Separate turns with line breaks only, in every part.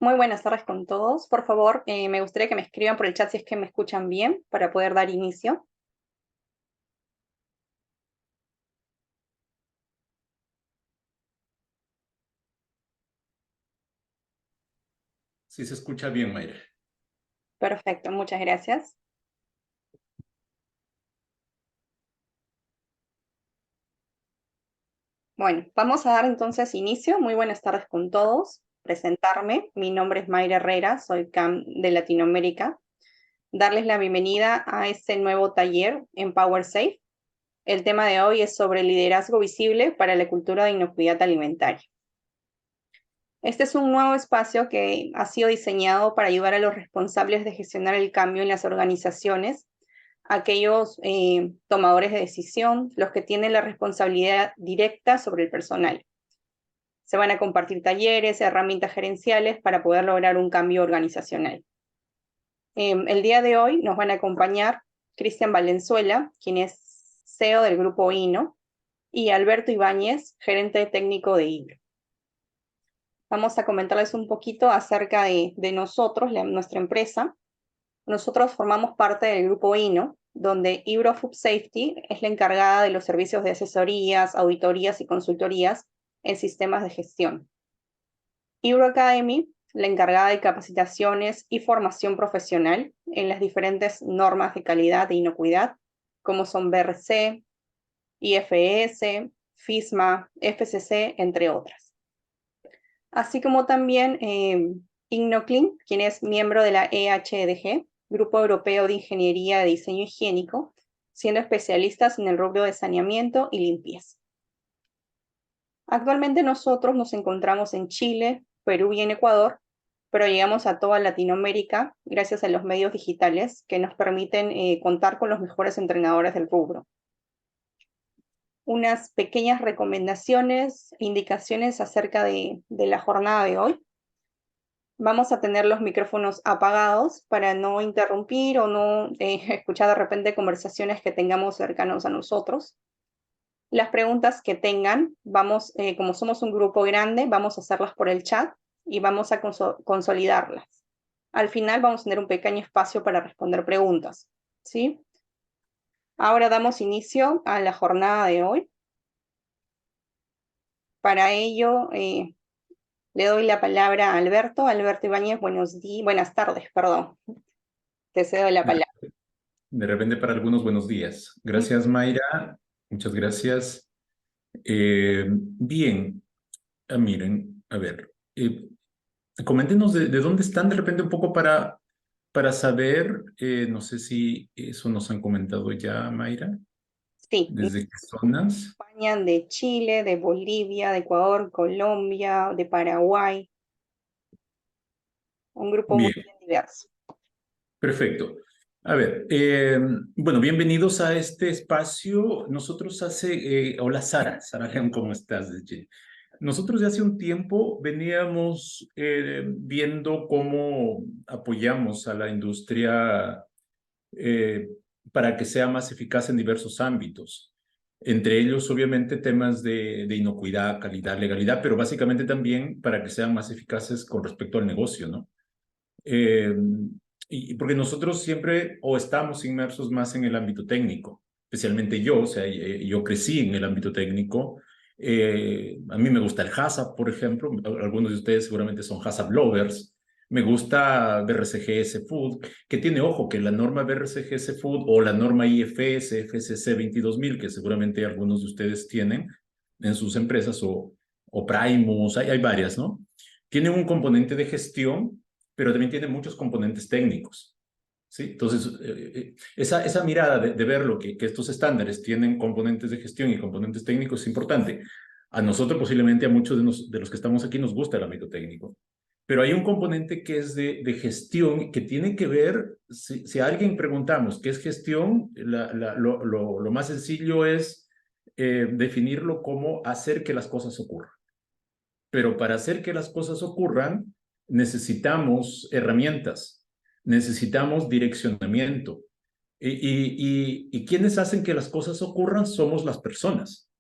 Muy buenas tardes con todos. Por favor, me gustaría que me escriban por el chat si es que me escuchan bien para poder dar inicio.
Sí, se escucha bien, Mayra.
Perfecto, muchas gracias. Bueno, vamos a dar entonces inicio. Muy buenas tardes con todos. Presentarme. Mi nombre es Mayra Herrera, soy CAM de Latinoamérica. Darles la bienvenida a este nuevo taller en PowerSafe. El tema de hoy es sobre liderazgo visible para la cultura de inocuidad alimentaria. Este es un nuevo espacio que ha sido diseñado para ayudar a los responsables de gestionar el cambio en las organizaciones, aquellos tomadores de decisión, los que tienen la responsabilidad directa sobre el personal. Se van a compartir talleres, herramientas gerenciales para poder lograr un cambio organizacional. El día de hoy nos van a acompañar Cristian Valenzuela, quien es CEO del grupo INO, y Alberto Ibáñez, gerente técnico de IBRO. Vamos a comentarles un poquito acerca de nosotros, nuestra empresa. Nosotros formamos parte del grupo INO, donde IBRO Food Safety es la encargada de los servicios de asesorías, auditorías y consultorías en sistemas de gestión. IBRO Academy, la encargada de capacitaciones y formación profesional en las diferentes normas de calidad e inocuidad, como son BRC, IFS, FISMA, FCC, entre otras. Así como también INNOCLIN, quien es miembro de la EHDG, Grupo Europeo de Ingeniería de Diseño Higiénico, siendo especialistas en el rubro de saneamiento y limpieza. Actualmente nosotros nos encontramos en Chile, Perú y en Ecuador, pero llegamos a toda Latinoamérica gracias a los medios digitales que nos permiten contar con los mejores entrenadores del rubro. Unas pequeñas recomendaciones, indicaciones acerca de la jornada de hoy. Vamos a tener los micrófonos apagados para no interrumpir o no escuchar de repente conversaciones que tengamos cercanos a nosotros. Las preguntas que tengan, como somos un grupo grande, vamos a hacerlas por el chat y vamos a consolidarlas. Al final vamos a tener un pequeño espacio para responder preguntas, ¿sí? Ahora damos inicio a la jornada de hoy. Para ello, le doy la palabra a Alberto. Alberto Ibáñez, buenas tardes, perdón. Te cedo la palabra.
De repente para algunos buenos días. Gracias, Mayra. Muchas gracias. Bien, miren, a ver, coméntenos de dónde están de repente un poco para saber, no sé si eso nos han comentado ya, Mayra,
Sí, nos
desde qué zonas.
acompañan de Chile, de Bolivia, de Ecuador, Colombia, de Paraguay. Un grupo muy
Bien,
bien diverso.
perfecto. A ver, bueno, bienvenidos a este espacio. Nosotros hola Sara León, ¿cómo estás? Nosotros ya hace un tiempo veníamos viendo cómo apoyamos a la industria eh, para que sea más eficaz en diversos ámbitos. Entre ellos, obviamente, temas de inocuidad, calidad, legalidad, pero básicamente también para que sean más eficaces con respecto al negocio, ¿no? Eh, y porque nosotros siempre o estamos inmersos más en el ámbito técnico, especialmente yo, o sea, yo crecí en el ámbito técnico. A mí me gusta el HACCP, por ejemplo, algunos de ustedes seguramente son HACCP lovers. Me gusta BRCGS Food, que tiene, ojo, que la norma BRCGS Food o la norma IFS, FCC 22000, que seguramente algunos de ustedes tienen en sus empresas, o Primus, hay varias, ¿no? Tiene un componente de gestión, pero también tiene muchos componentes técnicos, ¿sí? Entonces, esa mirada de verlo, que estos estándares tienen componentes de gestión y componentes técnicos es importante. A nosotros, posiblemente a muchos de los que estamos aquí, nos gusta el ámbito técnico, pero hay un componente que es de gestión que tiene que ver, si a alguien preguntamos qué es gestión, lo más sencillo es definirlo como hacer que las cosas ocurran. Pero para hacer que las cosas ocurran, necesitamos herramientas, necesitamos direccionamiento. Y quienes hacen que las cosas ocurran somos las personas.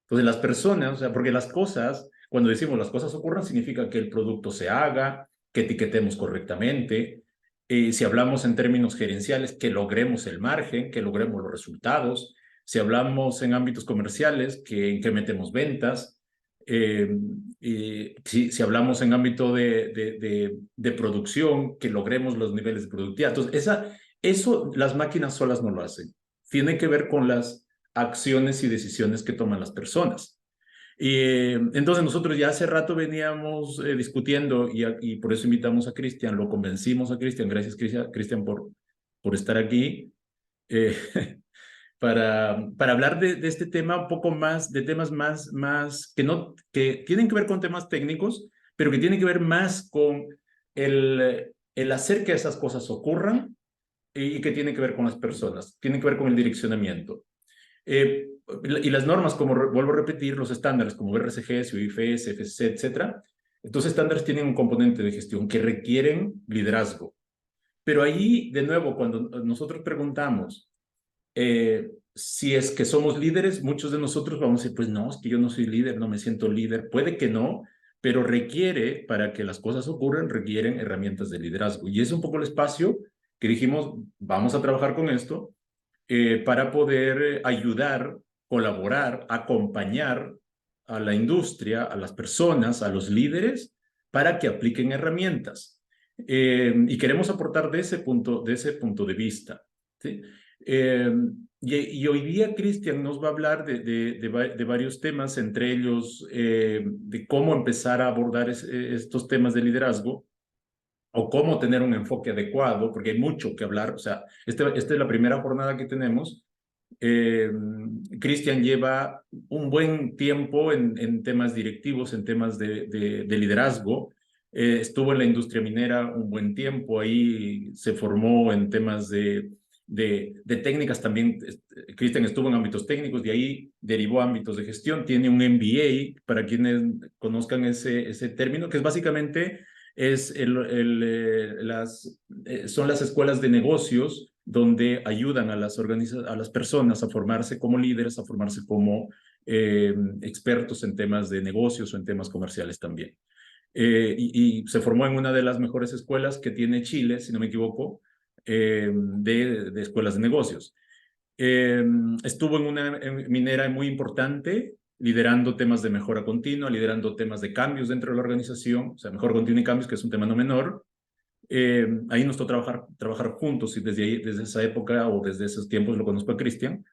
Entonces, las personas, o sea, porque las cosas, cuando decimos las cosas ocurran, significa que el producto se haga, que etiquetemos correctamente. Si hablamos en términos gerenciales, que logremos el margen, que logremos los resultados. Si hablamos en ámbitos comerciales, que incrementemos ventas. Si hablamos en ámbito de producción, que logremos los niveles de productividad. Entonces, eso las máquinas solas no lo hacen. Tiene que ver con las acciones y decisiones que toman las personas. Entonces nosotros ya hace rato veníamos discutiendo y por eso invitamos a Cristian, lo convencimos a Cristian, gracias Cristian por estar aquí, eh, para hablar de este tema un poco más, de temas más que tienen que ver con temas técnicos, pero que tienen que ver más con el hacer que esas cosas ocurran y que tiene que ver con las personas, tiene que ver con el direccionamiento. Y las normas, como vuelvo a repetir, los estándares como BRCGS, UIFS, FSC, etcétera, estos estándares tienen un componente de gestión que requieren liderazgo. Pero ahí, de nuevo, cuando nosotros preguntamos si es que somos líderes, muchos de nosotros vamos a decir, pues no, es que yo no soy líder, no me siento líder. Puede que no, pero requiere, para que las cosas ocurran, requieren herramientas de liderazgo. Y es un poco el espacio que dijimos, vamos a trabajar con esto para poder ayudar, colaborar, acompañar a la industria, a las personas, a los líderes, para que apliquen herramientas. Y queremos aportar de ese punto de vista. ¿Sí? Y hoy día Cristian nos va a hablar de varios temas, entre ellos de cómo empezar a abordar estos temas de liderazgo o cómo tener un enfoque adecuado, porque hay mucho que hablar. O sea, esta es la primera jornada que tenemos. Cristian lleva un buen tiempo en temas directivos, en temas de liderazgo. Estuvo en la industria minera un buen tiempo, ahí se formó en temas de técnicas también. Cristian estuvo en ámbitos técnicos, de ahí derivó a ámbitos de gestión. Tiene un MBA, para quienes conozcan ese término, que es básicamente son las escuelas de negocios donde ayudan a las personas a formarse como líderes, a formarse como expertos en temas de negocios o en temas comerciales también. Y se formó en una de las mejores escuelas que tiene Chile, si no me equivoco, de escuelas de negocios. Estuvo en una minera muy importante, liderando temas de mejora continua, liderando temas de cambios dentro de la organización, o sea, mejora continua y cambios, que es un tema no menor. Ahí nos tocó trabajar juntos y desde esa época o desde esos tiempos lo conozco a Cristian.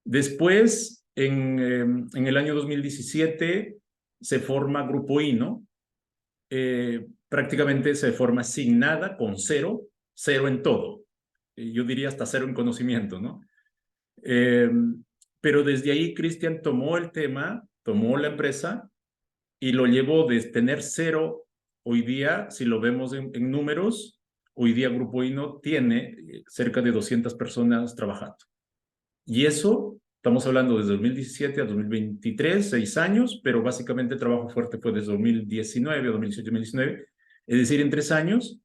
Después, en el año 2017, se forma Grupo INO. Prácticamente se forma sin nada, con cero en todo. Yo diría hasta cero en conocimiento, ¿no? Pero desde ahí Cristian tomó el tema, tomó la empresa y lo llevó de tener cero. Hoy día, si lo vemos en números, hoy día Grupo INO tiene cerca de 200 personas trabajando. Y eso, estamos hablando desde 2017 a 2023, 6 años, pero básicamente el trabajo fuerte fue desde 2019 a 2018, 2019. Es decir, en 3 años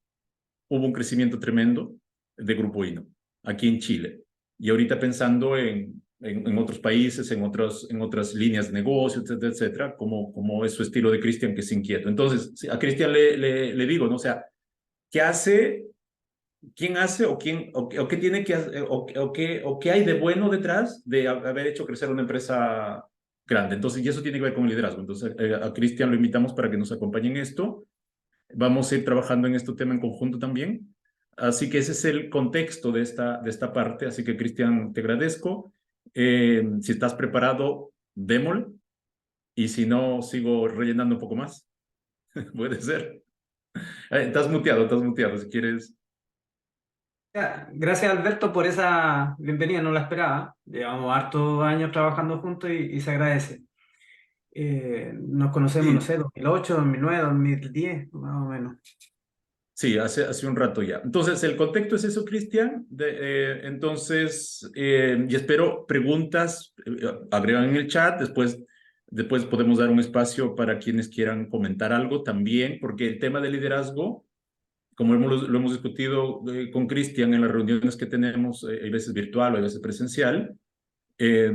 hubo un crecimiento tremendo de Grupo INO aquí en Chile. Y ahorita pensando en otros países, en otras líneas de negocio, etcétera, etcétera, como es su estilo de Cristian, que es inquieto. Entonces, a Cristian le digo, ¿no? O sea, ¿qué hace? ¿Quién hace o qué tiene que hacer o qué hay de bueno detrás de haber hecho crecer una empresa grande? Entonces, y eso tiene que ver con el liderazgo. Entonces, a Cristian lo invitamos para que nos acompañe en esto. Vamos a ir trabajando en este tema en conjunto también. Así que ese es el contexto de esta parte. Así que, Cristian, te agradezco. Si estás preparado, démosle. Y si no, sigo rellenando un poco más. Puede ser. Estás muteado. Si quieres.
Ya, gracias Alberto por esa bienvenida, no la esperaba. Llevamos hartos años trabajando juntos y se agradece. Nos conocemos, no
Sí,
sé, 2008, 2009, 2010, más o menos.
sí, hace un rato ya. Entonces, el contexto es eso, Cristian. Entonces, y espero preguntas, agregan en el chat. Después podemos dar un espacio para quienes quieran comentar algo también, porque el tema de liderazgo, como lo hemos discutido con Cristian en las reuniones que tenemos, hay veces virtual o hay veces presencial, eh,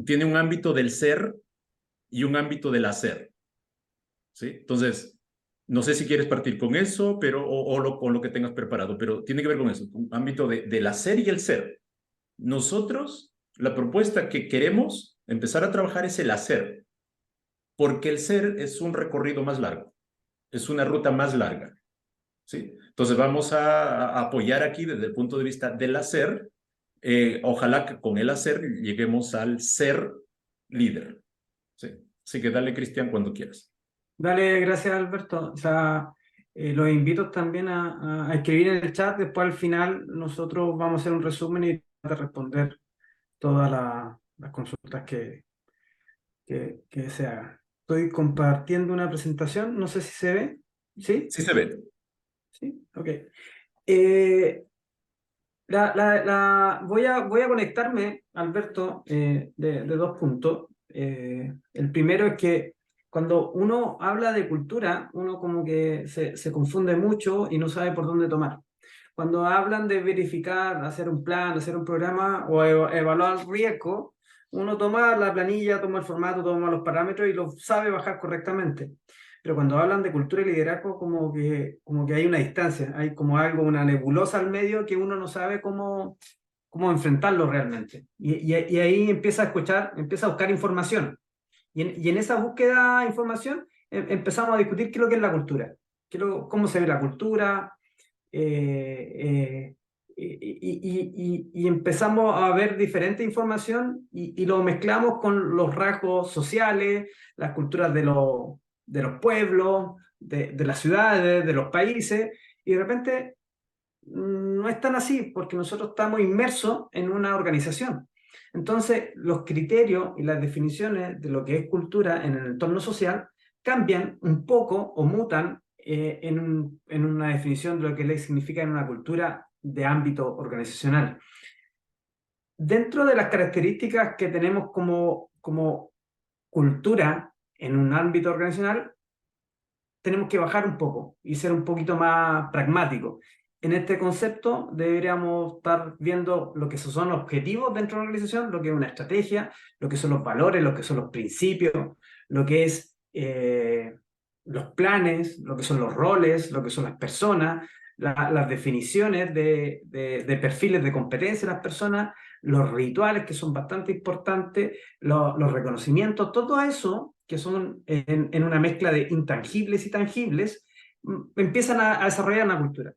tiene un ámbito del ser y un ámbito del hacer. ¿Sí? Entonces, No sé si quieres partir con eso, pero, con lo que tengas preparado, pero tiene que ver con eso, un ámbito del hacer y el ser. Nosotros, la propuesta que queremos empezar a trabajar es el hacer, porque el ser es un recorrido más largo, es una ruta más larga, ¿sí? Entonces vamos a apoyar aquí desde el punto de vista del hacer. Ojalá que con el hacer lleguemos al ser líder, ¿sí? Así que dale, Cristian, cuando quieras.
Dale, gracias Alberto. O sea, los invito también a escribir en el chat. Después al final nosotros vamos a hacer un resumen y tratar de responder todas las consultas que se hagan. Estoy compartiendo una presentación, no sé si se ve. ¿Sí?
Sí se ve.
Sí, ok. Voy a conectarme, Alberto, de dos puntos. El primero es que cuando uno habla de cultura, uno como que se confunde mucho y no sabe por dónde tomar. Cuando hablan de verificar, hacer un plan, hacer un programa o evaluar el riesgo, uno toma la planilla, toma el formato, toma los parámetros y lo sabe bajar correctamente. Pero cuando hablan de cultura y liderazgo, como que hay una distancia, hay como algo, una nebulosa al medio que uno no sabe cómo enfrentarlo realmente. Y ahí empieza a escuchar, empieza a buscar información. Y en esa búsqueda de información empezamos a discutir qué es lo que es la cultura, cómo se ve la cultura, y empezamos a ver diferente información y lo mezclamos con los rasgos sociales, las culturas de los pueblos, de las ciudades, de los países, y de repente no es tan así porque nosotros estamos inmersos en una organización. Entonces, los criterios y las definiciones de lo que es cultura en el entorno social cambian un poco o mutan en una definición de lo que le significa en una cultura de ámbito organizacional. Dentro de las características que tenemos como cultura en un ámbito organizacional, tenemos que bajar un poco y ser un poquito más pragmáticos. En este concepto deberíamos estar viendo lo que son los objetivos dentro de la organización, lo que es una estrategia, lo que son los valores, lo que son los principios, lo que es los planes, lo que son los roles, lo que son las personas, las definiciones de perfiles de competencia de las personas, los rituales que son bastante importantes, los reconocimientos, todo eso que son en una mezcla de intangibles y tangibles, empiezan a desarrollar una cultura.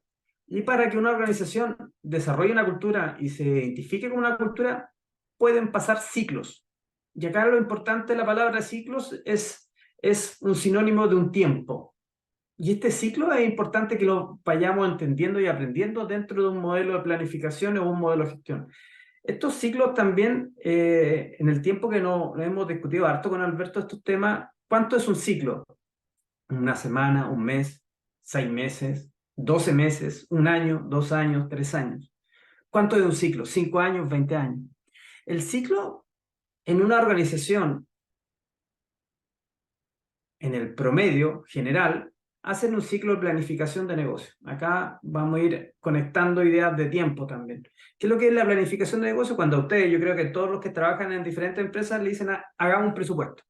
Y para que una organización desarrolle una cultura y se identifique con una cultura, pueden pasar ciclos. Y acá lo importante de la palabra ciclos es un sinónimo de un tiempo. Y este ciclo es importante que lo vayamos entendiendo y aprendiendo dentro de un modelo de planificación o un modelo de gestión. Estos ciclos también, en el tiempo que no hemos discutido harto con Alberto estos temas, ¿cuánto es un ciclo? ¿Una semana, un mes, 6 meses, 12 meses, un año, 2 años, 3 años? ¿Cuánto es un ciclo? 5 años, 20 años. El ciclo en una organización, en el promedio general, hacen un ciclo de planificación de negocio. Acá vamos a ir conectando ideas de tiempo también. ¿Qué es lo que es la planificación de negocio? Cuando ustedes, yo creo que todos los que trabajan en diferentes empresas le dicen, hagamos un presupuesto.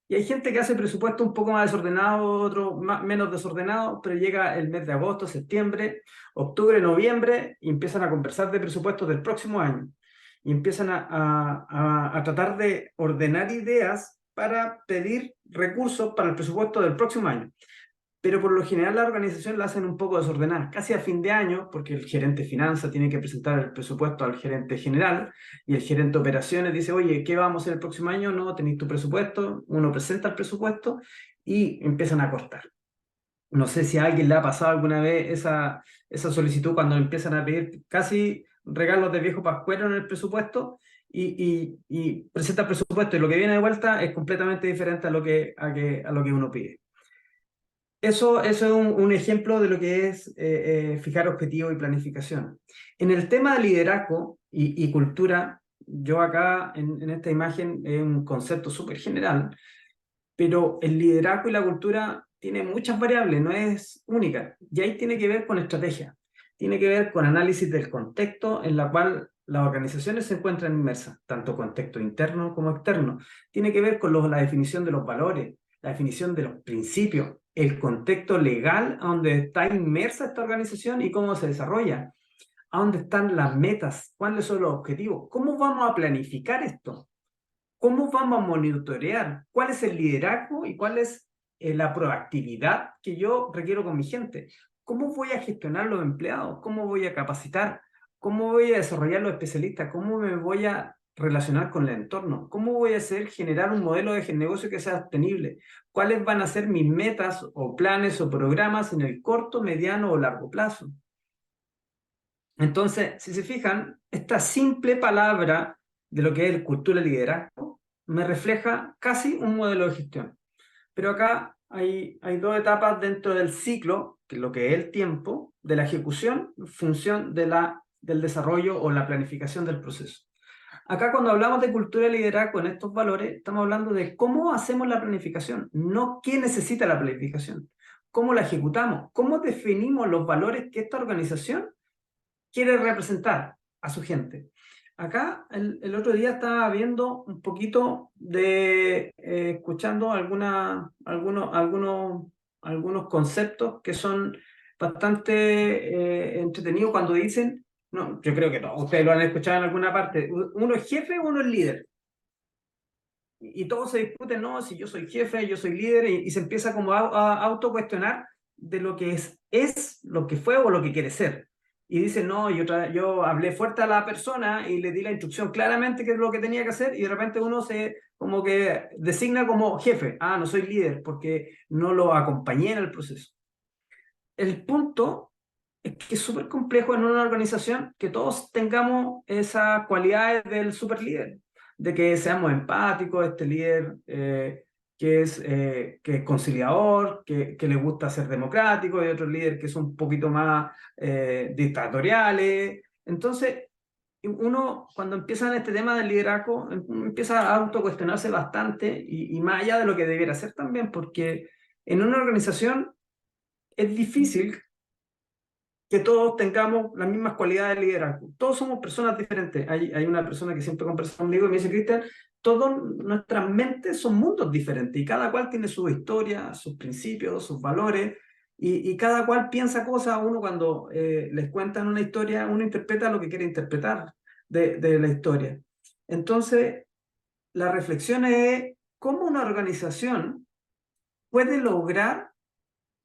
Y hay gente que hace presupuesto un poco más desordenado, otro menos desordenado, pero llega el mes de agosto, septiembre, octubre, noviembre y empiezan a conversar de presupuestos del próximo año. Y empiezan a tratar de ordenar ideas para pedir recursos para el presupuesto del próximo año. Pero por lo general la organización la hacen un poco desordenada, casi a fin de año, porque el gerente de finanzas tiene que presentar el presupuesto al gerente general y el gerente de operaciones dice, oye, ¿qué vamos a hacer el próximo año? No, tenéis tu presupuesto, uno presenta el presupuesto y empiezan a cortar. No sé si a alguien le ha pasado alguna vez esa solicitud cuando empiezan a pedir casi regalos de viejo pascuero en el presupuesto y presenta el presupuesto y lo que viene de vuelta es completamente diferente a lo que uno pide. Eso es un ejemplo de lo que es fijar objetivos y planificación. En el tema de liderazgo y cultura, yo acá en esta imagen es un concepto súper general, pero el liderazgo y la cultura tiene muchas variables, no es única. Y ahí tiene que ver con estrategia, tiene que ver con análisis del contexto en la cual las organizaciones se encuentran inmersas, tanto contexto interno como externo. Tiene que ver con la definición de los valores, la definición de los principios, el contexto legal a donde está inmersa esta organización y cómo se desarrolla, a dónde están las metas, cuáles son los objetivos, cómo vamos a planificar esto, cómo vamos a monitorear, cuál es el liderazgo y cuál es la proactividad que yo requiero con mi gente, cómo voy a gestionar los empleados, cómo voy a capacitar, cómo voy a desarrollar los especialistas, cómo me voy a relacionar con el entorno, cómo voy a hacer generar un modelo de negocio que sea sostenible, cuáles van a ser mis metas o planes o programas en el corto, mediano o largo plazo. Entonces, si se fijan, esta simple palabra de lo que es cultura de liderazgo me refleja casi un modelo de gestión. Pero acá hay dos etapas dentro del ciclo, que es lo que es el tiempo, de la ejecución en función de del desarrollo o la planificación del proceso. Acá cuando hablamos de cultura de liderazgo en estos valores, estamos hablando de cómo hacemos la planificación, no qué necesita la planificación, cómo la ejecutamos, cómo definimos los valores que esta organización quiere representar a su gente. Acá el otro día estaba viendo un poquito de, escuchando algunos conceptos que son bastante entretenidos cuando dicen, no, yo creo que no, ustedes lo han escuchado en alguna parte, uno es jefe, uno es líder. Y todos se discuten, no, si yo soy jefe, yo soy líder, y se empieza como a autocuestionar de lo que es lo que fue o lo que quiere ser. Y dice, no, yo hablé fuerte a la persona y le di la instrucción claramente qué es lo que tenía que hacer, y de repente uno se como que designa como jefe, no soy líder porque no lo acompañé en el proceso. El punto es que es súper complejo en una organización que todos tengamos esas cualidades del super líder, de que seamos empáticos, este líder que es conciliador, que le gusta ser democrático, y otro líder que es un poquito más dictatoriales. Entonces, uno cuando empieza en este tema del liderazgo, empieza a autocuestionarse bastante y más allá de lo que debiera ser también, porque en una organización es difícil que todos tengamos las mismas cualidades de liderazgo. Todos somos personas diferentes. Hay una persona que siempre conversa conmigo y me dice, Cristian, todas nuestras mentes son mundos diferentes y cada cual tiene su historia, sus principios, sus valores, y cada cual piensa cosas. Uno cuando les cuentan una historia, uno interpreta lo que quiere interpretar de la historia. Entonces, la reflexión es cómo una organización puede lograr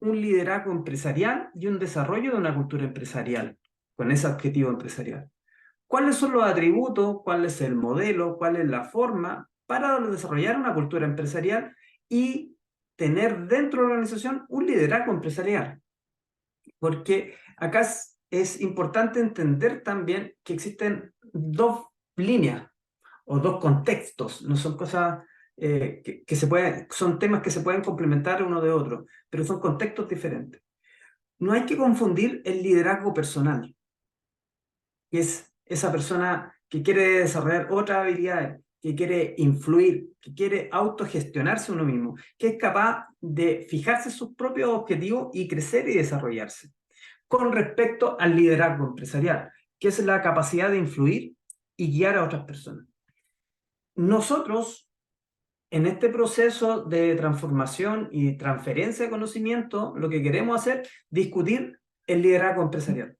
un liderazgo empresarial y un desarrollo de una cultura empresarial con ese objetivo empresarial. ¿Cuáles son los atributos? ¿Cuál es el modelo? ¿Cuál es la forma para desarrollar una cultura empresarial y tener dentro de la organización un liderazgo empresarial? Porque acá es importante entender también que existen dos líneas o dos contextos, no son cosas que se pueden, son temas que se pueden complementar uno de otro, pero son contextos diferentes. No hay que confundir el liderazgo personal, que es esa persona que quiere desarrollar otras habilidades, que quiere influir, que quiere autogestionarse uno mismo, que es capaz de fijarse sus propios objetivos y crecer y desarrollarse. Con respecto al liderazgo empresarial, que es la capacidad de influir y guiar a otras personas. Nosotros, en este proceso de transformación y transferencia de conocimiento, lo que queremos hacer es discutir el liderazgo empresarial.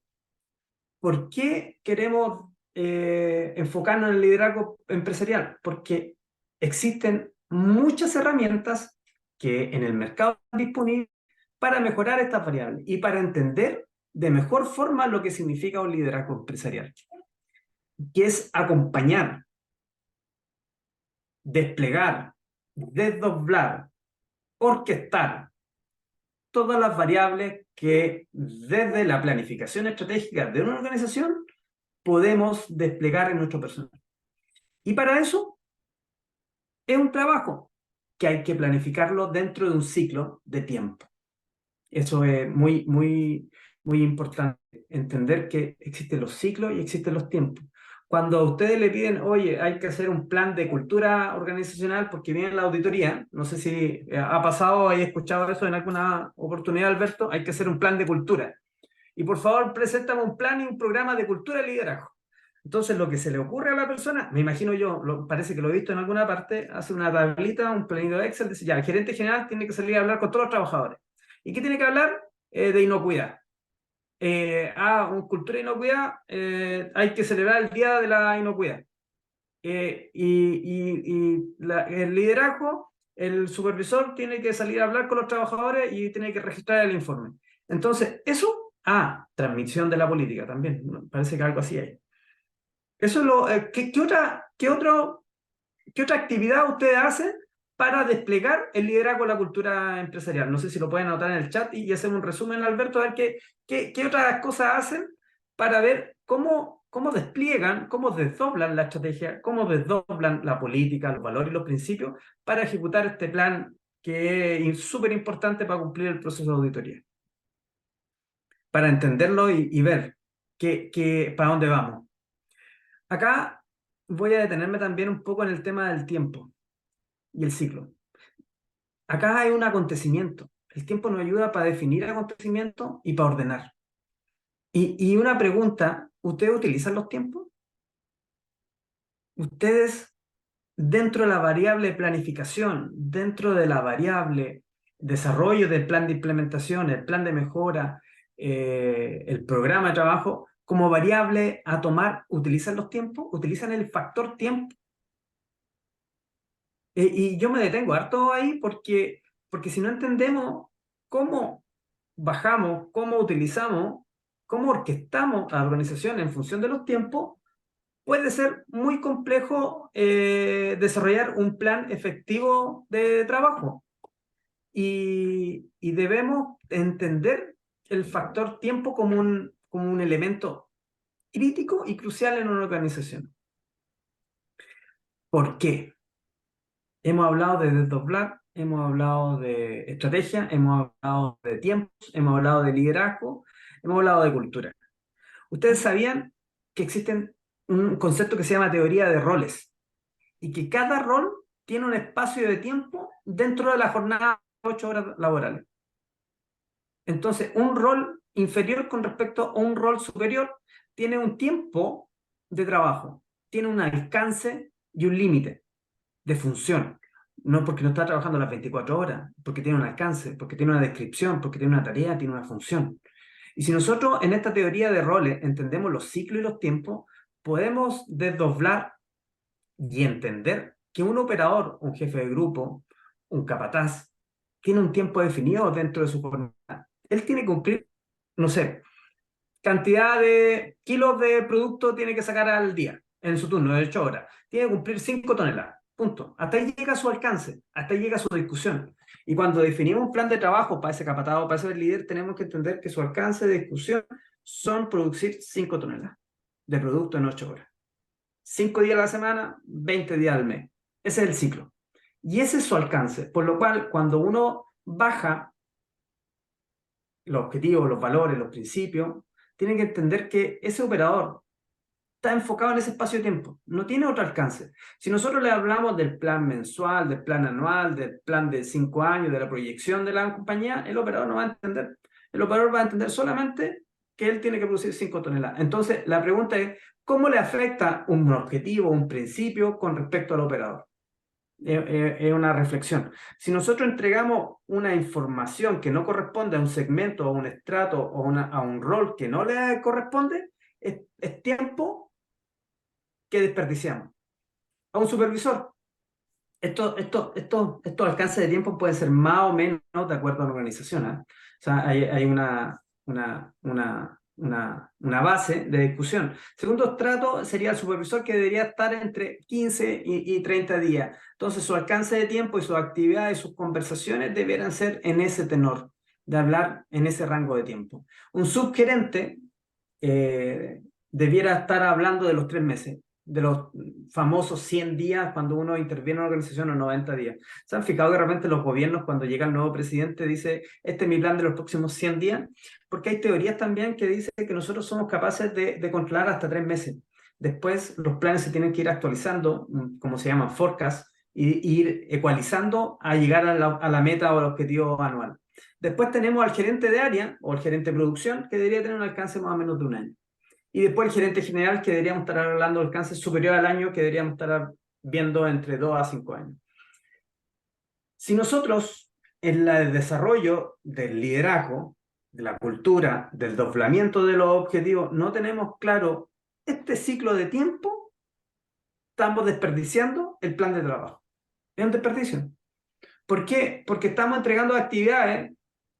¿Por qué queremos enfocarnos en el liderazgo empresarial? Porque existen muchas herramientas que en el mercado están disponibles para mejorar estas variables y para entender de mejor forma lo que significa un liderazgo empresarial, que es acompañar, desplegar, desdoblar, orquestar todas las variables que desde la planificación estratégica de una organización podemos desplegar en nuestro personal. Y para eso es un trabajo que hay que planificarlo dentro de un ciclo de tiempo. Eso es muy, muy, muy importante, entender que existen los ciclos y existen los tiempos. Cuando a ustedes le piden, oye, hay que hacer un plan de cultura organizacional porque viene la auditoría, no sé si ha pasado, hay escuchado eso en alguna oportunidad, Alberto, hay que hacer un plan de cultura. Y por favor, preséntame un plan y un programa de cultura y liderazgo. Entonces, lo que se le ocurre a la persona, me imagino yo, parece que lo he visto en alguna parte, hace una tablita, un planito de Excel, dice, ya, el gerente general tiene que salir a hablar con todos los trabajadores. ¿Y qué tiene que hablar? De inocuidad. Cultura de inocuidad, hay que celebrar el Día de la Inocuidad. El liderazgo, el supervisor tiene que salir a hablar con los trabajadores y tiene que registrar el informe. Entonces, eso, transmisión de la política también, parece que algo así hay. Eso es lo, ¿qué otra actividad ustedes hacen para desplegar el liderazgo de la cultura empresarial? No sé si lo pueden anotar en el chat y hacer un resumen, Alberto, a ver qué otras cosas hacen para ver cómo despliegan, cómo desdoblan la estrategia, cómo desdoblan la política, los valores y los principios para ejecutar este plan que es súper importante para cumplir el proceso de auditoría. Para entenderlo y ver para dónde vamos. Acá voy a detenerme también un poco en el tema del tiempo y el ciclo. Acá hay un acontecimiento. El tiempo nos ayuda para definir el acontecimiento y para ordenar. Y una pregunta, ¿ustedes utilizan los tiempos? ¿Ustedes, dentro de la variable planificación, dentro de la variable desarrollo del plan de implementación, el plan de mejora, el programa de trabajo, como variable a tomar, utilizan los tiempos? ¿Utilizan el factor tiempo? Y yo me detengo harto ahí porque si no entendemos cómo bajamos, cómo utilizamos, cómo orquestamos a la organización en función de los tiempos, puede ser muy complejo desarrollar un plan efectivo de trabajo. Y debemos entender el factor tiempo como un elemento crítico y crucial en una organización. ¿Por qué? Hemos hablado de desdoblar, hemos hablado de estrategia, hemos hablado de tiempos, hemos hablado de liderazgo, hemos hablado de cultura. ¿Ustedes sabían que existe un concepto que se llama teoría de roles? Y que cada rol tiene un espacio de tiempo dentro de la jornada de 8 horas laborales. Entonces, un rol inferior con respecto a un rol superior tiene un tiempo de trabajo, tiene un alcance y un límite de función. No porque no está trabajando las 24 horas, porque tiene un alcance, porque tiene una descripción, porque tiene una tarea, tiene una función. Y si nosotros en esta teoría de roles entendemos los ciclos y los tiempos, podemos desdoblar y entender que un operador, un jefe de grupo, un capataz, tiene un tiempo definido dentro de su jornada. Él tiene que cumplir, no sé, cantidad de kilos de producto tiene que sacar al día, en su turno de 8 horas. Tiene que cumplir 5 toneladas. Punto. Hasta ahí llega su alcance, hasta ahí llega su discusión. Y cuando definimos un plan de trabajo para ese capataz o para ese líder, tenemos que entender que su alcance de discusión son producir 5 toneladas de producto en 8 horas. 5 días a la semana, 20 días al mes. Ese es el ciclo. Y ese es su alcance. Por lo cual, cuando uno baja los objetivos, los valores, los principios, tienen que entender que ese operador está enfocado en ese espacio de tiempo, no tiene otro alcance. Si nosotros le hablamos del plan mensual, del plan anual, del plan de 5 años, de la proyección de la compañía, el operador no va a entender. El operador va a entender solamente que él tiene que producir 5 toneladas. Entonces, la pregunta es, ¿cómo le afecta un objetivo, un principio con respecto al operador? Es una reflexión. Si nosotros entregamos una información que no corresponde a un segmento, a un estrato o a un rol que no le corresponde, es tiempo que desperdiciamos. A un supervisor, estos alcances de tiempo pueden ser más o menos de acuerdo a la organización. O sea, hay una base de discusión. Segundo estrato sería el supervisor, que debería estar entre 15 y 30 días. Entonces, su alcance de tiempo y sus actividades, sus conversaciones deberían ser en ese tenor, de hablar en ese rango de tiempo. Un subgerente debiera estar hablando de los 3 meses, de los famosos 100 días cuando uno interviene en una organización, o 90 días. ¿Se han fijado que de repente los gobiernos, cuando llega el nuevo presidente, dice, este es mi plan de los próximos 100 días? Porque hay teorías también que dicen que nosotros somos capaces de controlar hasta 3 meses. Después los planes se tienen que ir actualizando, como se llaman forecast, y ir ecualizando a llegar a la meta o al objetivo anual. Después tenemos al gerente de área o al gerente de producción, que debería tener un alcance más o menos de 1 año. Y después el gerente general, que deberíamos estar hablando de alcance superior al año, que deberíamos estar viendo entre 2 a 5 años. Si nosotros en el desarrollo del liderazgo, de la cultura, del doblamiento de los objetivos, no tenemos claro este ciclo de tiempo, estamos desperdiciando el plan de trabajo. Es un desperdicio. ¿Por qué? Porque estamos entregando actividades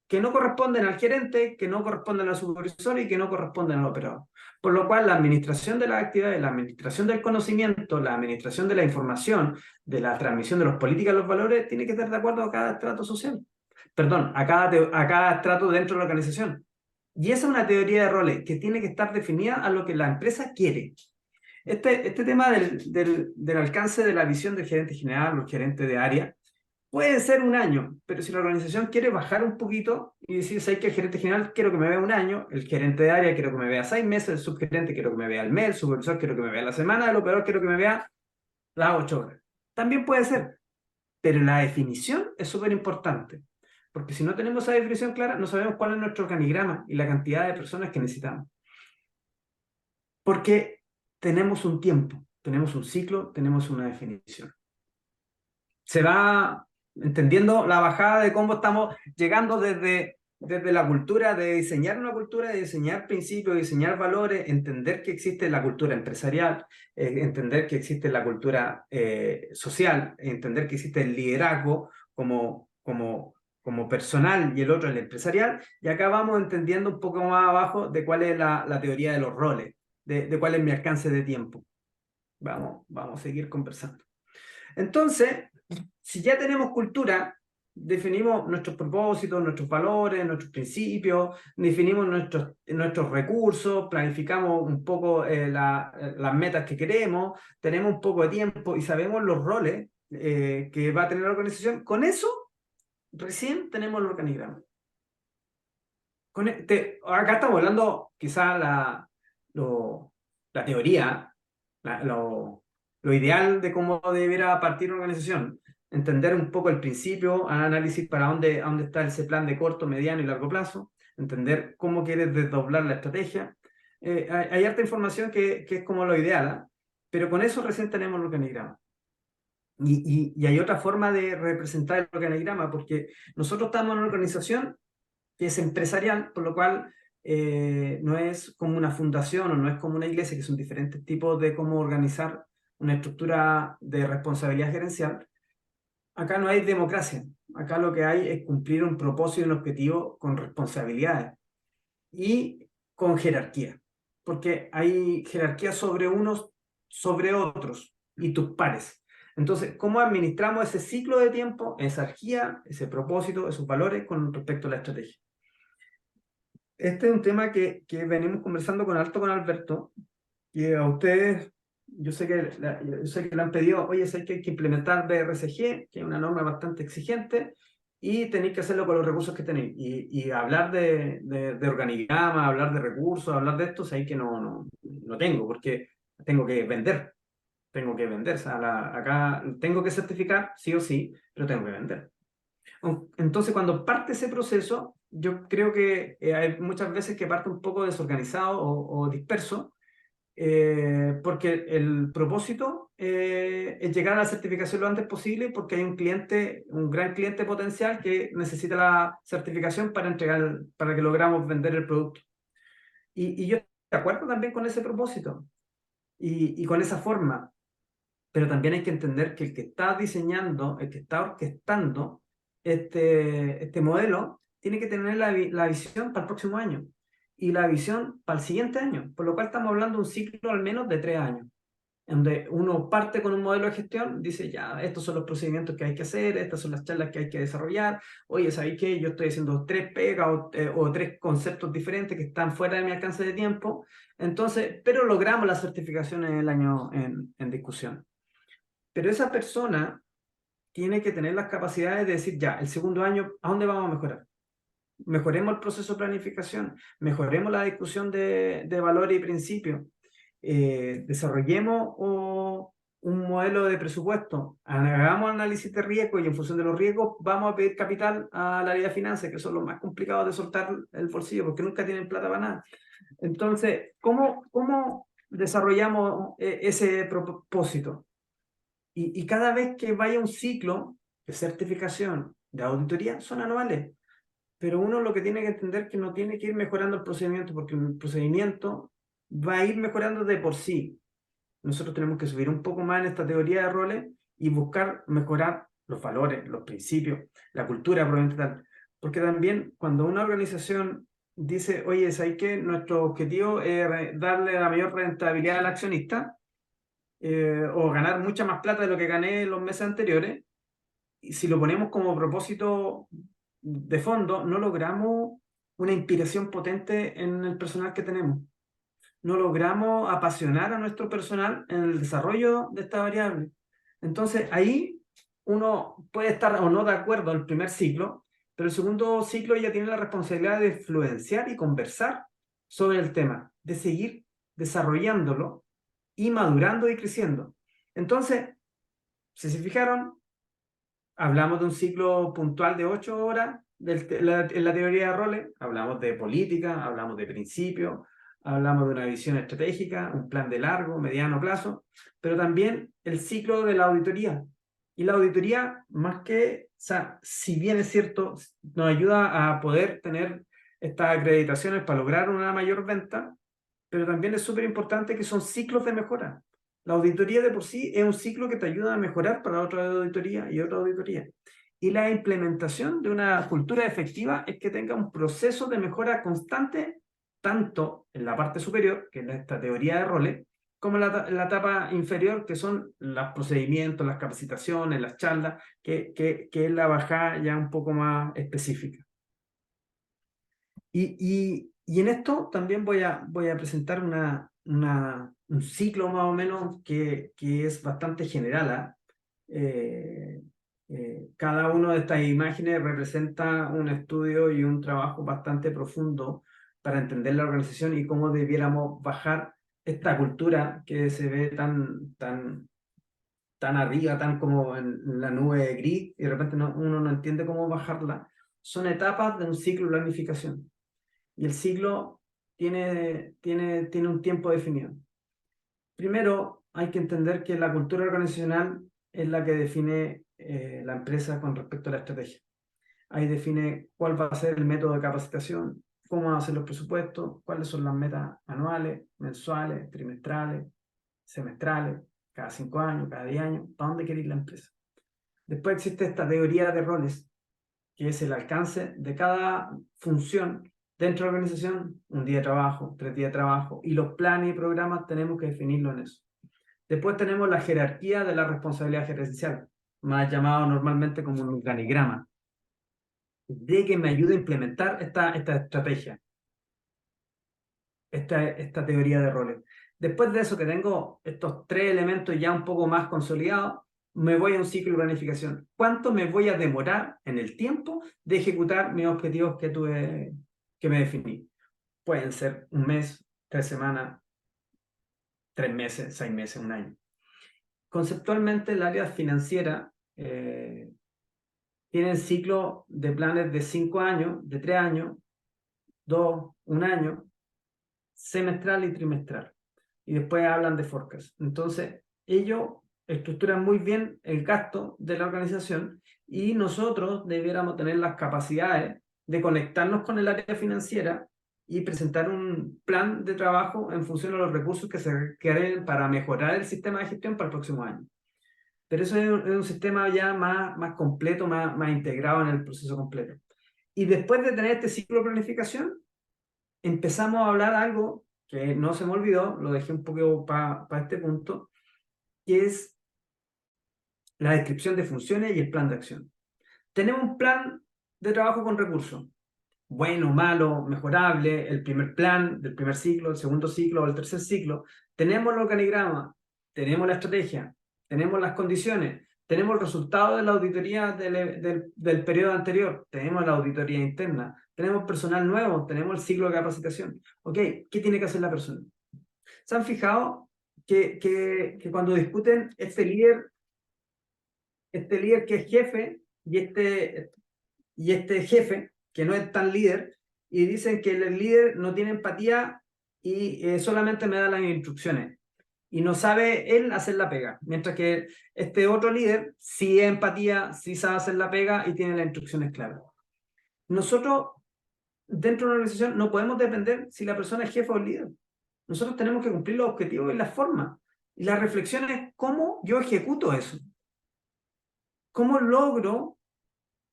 que no corresponden al gerente, que no corresponden al supervisor y que no corresponden al operador. Por lo cual, la administración de las actividades, la administración del conocimiento, la administración de la información, de la transmisión de las políticas y los valores, tiene que estar de acuerdo a cada estrato social. Perdón, a cada estrato dentro de la organización. Y esa es una teoría de roles que tiene que estar definida a lo que la empresa quiere. Este tema del alcance de la visión del gerente general o el gerente de área puede ser un año, pero si la organización quiere bajar un poquito y decir, ¿sabes que el gerente general quiero que me vea un año, el gerente de área quiero que me vea 6 meses, el subgerente quiero que me vea el mes, el supervisor quiero que me vea la semana, el operador quiero que me vea las 8 horas? También puede ser, pero la definición es súper importante, porque si no tenemos esa definición clara, no sabemos cuál es nuestro organigrama y la cantidad de personas que necesitamos. Porque tenemos un tiempo, tenemos un ciclo, tenemos una definición. Se va entendiendo la bajada de cómo estamos llegando desde la cultura, de diseñar una cultura, de diseñar principios, de diseñar valores, entender que existe la cultura empresarial, entender que existe la cultura social, entender que existe el liderazgo como personal y el otro el empresarial, y acá vamos entendiendo un poco más abajo de cuál es la teoría de los roles, de cuál es mi alcance de tiempo. Vamos a seguir conversando. Entonces, si ya tenemos cultura, definimos nuestros propósitos, nuestros valores, nuestros principios, definimos nuestros recursos, planificamos un poco las metas que queremos, tenemos un poco de tiempo y sabemos los roles que va a tener la organización, con eso recién tenemos el organigrama. Acá estamos hablando quizá la teoría, lo ideal de cómo debiera partir una organización, entender un poco el principio, análisis para dónde está ese plan de corto, mediano y largo plazo, entender cómo quieres desdoblar la estrategia. Hay harta información que es como lo ideal, pero con eso recién tenemos el organigrama. Y hay otra forma de representar el organigrama, porque nosotros estamos en una organización que es empresarial, por lo cual no es como una fundación o no es como una iglesia, que son diferentes tipos de cómo organizar una estructura de responsabilidad gerencial. Acá no hay democracia. Acá lo que hay es cumplir un propósito y un objetivo con responsabilidades y con jerarquía. Porque hay jerarquía sobre unos, sobre otros y tus pares. Entonces, ¿cómo administramos ese ciclo de tiempo, esa energía, ese propósito, esos valores con respecto a la estrategia? Este es un tema que venimos conversando con Alberto, que a ustedes, yo sé que le han pedido, oye, sé que hay que implementar BRCG, que es una norma bastante exigente, y tenéis que hacerlo con los recursos que tenéis. Y hablar de organigrama, hablar de recursos, hablar de esto, sé que no tengo, porque tengo que vender. O sea, acá tengo que certificar, sí o sí, pero tengo que vender. Entonces, cuando parte ese proceso, yo creo que hay muchas veces que parte un poco desorganizado o disperso, porque el propósito es llegar a la certificación lo antes posible, porque hay un gran cliente potencial que necesita la certificación para que logramos vender el producto. Y yo estoy de acuerdo también con ese propósito y con esa forma, pero también hay que entender que el que está diseñando, el que está orquestando este modelo, tiene que tener la visión para el próximo año y la visión para el siguiente año, por lo cual estamos hablando de un ciclo al menos de 3 años, donde uno parte con un modelo de gestión, dice ya, estos son los procedimientos que hay que hacer, estas son las charlas que hay que desarrollar, oye, ¿sabéis qué? Yo estoy haciendo 3 pegas o 3 conceptos diferentes que están fuera de mi alcance de tiempo, entonces, pero logramos la certificación en el año en discusión. Pero esa persona tiene que tener las capacidades de decir, ya, el segundo año, ¿a dónde vamos a mejorar? Mejoremos el proceso de planificación, mejoremos la discusión de valores y principios, desarrollemos un modelo de presupuesto, hagamos análisis de riesgo y en función de los riesgos vamos a pedir capital a la área de finanzas, que son los más complicados de soltar el bolsillo porque nunca tienen plata para nada. Entonces, ¿cómo desarrollamos ese propósito? Y cada vez que vaya un ciclo de certificación, de auditoría, son anuales. Pero uno lo que tiene que entender es que no tiene que ir mejorando el procedimiento, porque el procedimiento va a ir mejorando de por sí. Nosotros tenemos que subir un poco más en esta teoría de roles y buscar mejorar los valores, los principios, la cultura probablemente tal. Porque también cuando una organización dice, oye, ¿sabes qué? Nuestro objetivo es darle la mayor rentabilidad al accionista, o ganar mucha más plata de lo que gané en los meses anteriores, y si lo ponemos como propósito de fondo, no logramos una inspiración potente en el personal que tenemos. No logramos apasionar a nuestro personal en el desarrollo de esta variable. Entonces, ahí uno puede estar o no de acuerdo en el primer ciclo, pero el segundo ciclo ya tiene la responsabilidad de influenciar y conversar sobre el tema, de seguir desarrollándolo y madurando y creciendo. Entonces, si se fijaron, hablamos de un ciclo puntual de 8 horas en la teoría de roles, hablamos de política, hablamos de principios, hablamos de una visión estratégica, un plan de largo, mediano plazo, pero también el ciclo de la auditoría. Y la auditoría, más que, o sea, si bien es cierto, nos ayuda a poder tener estas acreditaciones para lograr una mayor venta, pero también es súper importante que son ciclos de mejora. La auditoría de por sí es un ciclo que te ayuda a mejorar para otra auditoría y otra auditoría. Y la implementación de una cultura efectiva es que tenga un proceso de mejora constante, tanto en la parte superior, que es esta teoría de roles, como en la etapa inferior, que son los procedimientos, las capacitaciones, las charlas, que es la bajada ya un poco más específica. Y en esto también voy a presentar un ciclo más o menos que es bastante general. Cada una de estas imágenes representa un estudio y un trabajo bastante profundo para entender la organización y cómo debiéramos bajar esta cultura que se ve tan arriba, tan como en la nube gris, y de repente uno no entiende cómo bajarla. Son etapas de un ciclo de planificación. Y el ciclo tiene un tiempo definido. Primero, hay que entender que la cultura organizacional es la que define la empresa con respecto a la estrategia. Ahí define cuál va a ser el método de capacitación, cómo van a ser los presupuestos, cuáles son las metas anuales, mensuales, trimestrales, semestrales, cada 5 años, cada 10 años, para dónde quiere ir la empresa. Después existe esta teoría de roles, que es el alcance de cada función dentro de la organización, un día de trabajo, 3 días de trabajo, y los planes y programas tenemos que definirlo en eso. Después tenemos la jerarquía de la responsabilidad gerencial, más llamado normalmente como un organigrama, de que me ayude a implementar esta estrategia, esta teoría de roles. Después de eso, que tengo estos 3 elementos ya un poco más consolidados, me voy a un ciclo de planificación. ¿Cuánto me voy a demorar en el tiempo de ejecutar mis objetivos que me definí? Pueden ser 1 mes, 3 semanas, 3 meses, 6 meses, 1 año. Conceptualmente, el área financiera tiene ciclo de planes de 5 años, de 3 años, 2, 1 año, semestral y trimestral. Y después hablan de forecast. Entonces, ellos estructuran muy bien el gasto de la organización y nosotros debiéramos tener las capacidades de conectarnos con el área financiera y presentar un plan de trabajo en función de los recursos que se requieren para mejorar el sistema de gestión para el próximo año. Pero eso es un sistema ya más completo, más integrado en el proceso completo. Y después de tener este ciclo de planificación, empezamos a hablar algo que no se me olvidó, lo dejé un poco para este punto, que es la descripción de funciones y el plan de acción. Tenemos un plan de trabajo con recursos, bueno, malo, mejorable, el primer plan del primer ciclo, el segundo ciclo o el tercer ciclo. Tenemos el organigrama, tenemos la estrategia, tenemos las condiciones, tenemos el resultado de la auditoría del periodo anterior, tenemos la auditoría interna, tenemos personal nuevo, tenemos el ciclo de capacitación. Ok, ¿qué tiene que hacer la persona? ¿Se han fijado que cuando discuten este líder que es jefe y este jefe que no es tan líder, y dicen que el líder no tiene empatía y solamente me da las instrucciones. Y no sabe él hacer la pega. Mientras que este otro líder sí es empatía, sí sabe hacer la pega y tiene las instrucciones claras. Nosotros, dentro de una organización, no podemos depender si la persona es jefe o líder. Nosotros tenemos que cumplir los objetivos y las formas. Y la reflexión es cómo yo ejecuto eso. ¿Cómo logro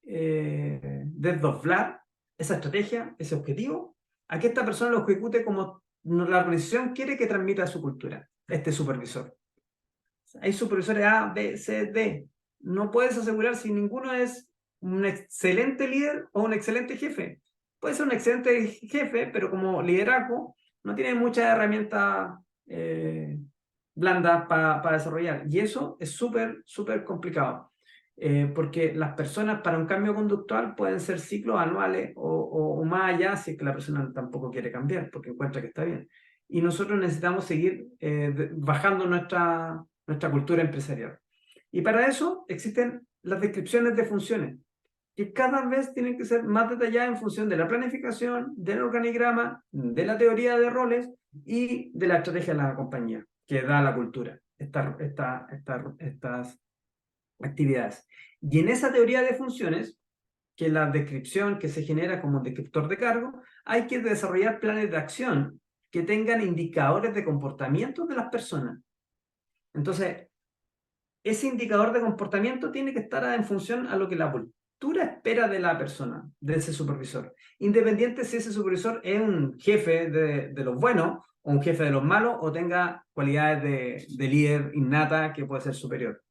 desdoblar esa estrategia, ese objetivo, a que esta persona lo ejecute como la organización quiere que transmita su cultura, este supervisor? Hay supervisores A, B, C, D. No puedes asegurar si ninguno es un excelente líder o un excelente jefe. Puede ser un excelente jefe, pero como liderazgo no tiene muchas herramientas blandas para desarrollar. Y eso es súper, súper complicado. Porque las personas para un cambio conductual pueden ser ciclos anuales o más allá si es que la persona tampoco quiere cambiar porque encuentra que está bien. Y nosotros necesitamos seguir bajando nuestra cultura empresarial. Y para eso existen las descripciones de funciones, que cada vez tienen que ser más detalladas en función de la planificación, del organigrama, de la teoría de roles y de la estrategia de la compañía, que da la cultura, estas actividades. Y en esa teoría de funciones, que la descripción que se genera como descriptor de cargo, hay que desarrollar planes de acción que tengan indicadores de comportamiento de las personas. Entonces, ese indicador de comportamiento tiene que estar en función a lo que la cultura espera de la persona, de ese supervisor. Independiente si ese supervisor es un jefe de los buenos o un jefe de los malos o tenga cualidades de líder innata que puede ser superior.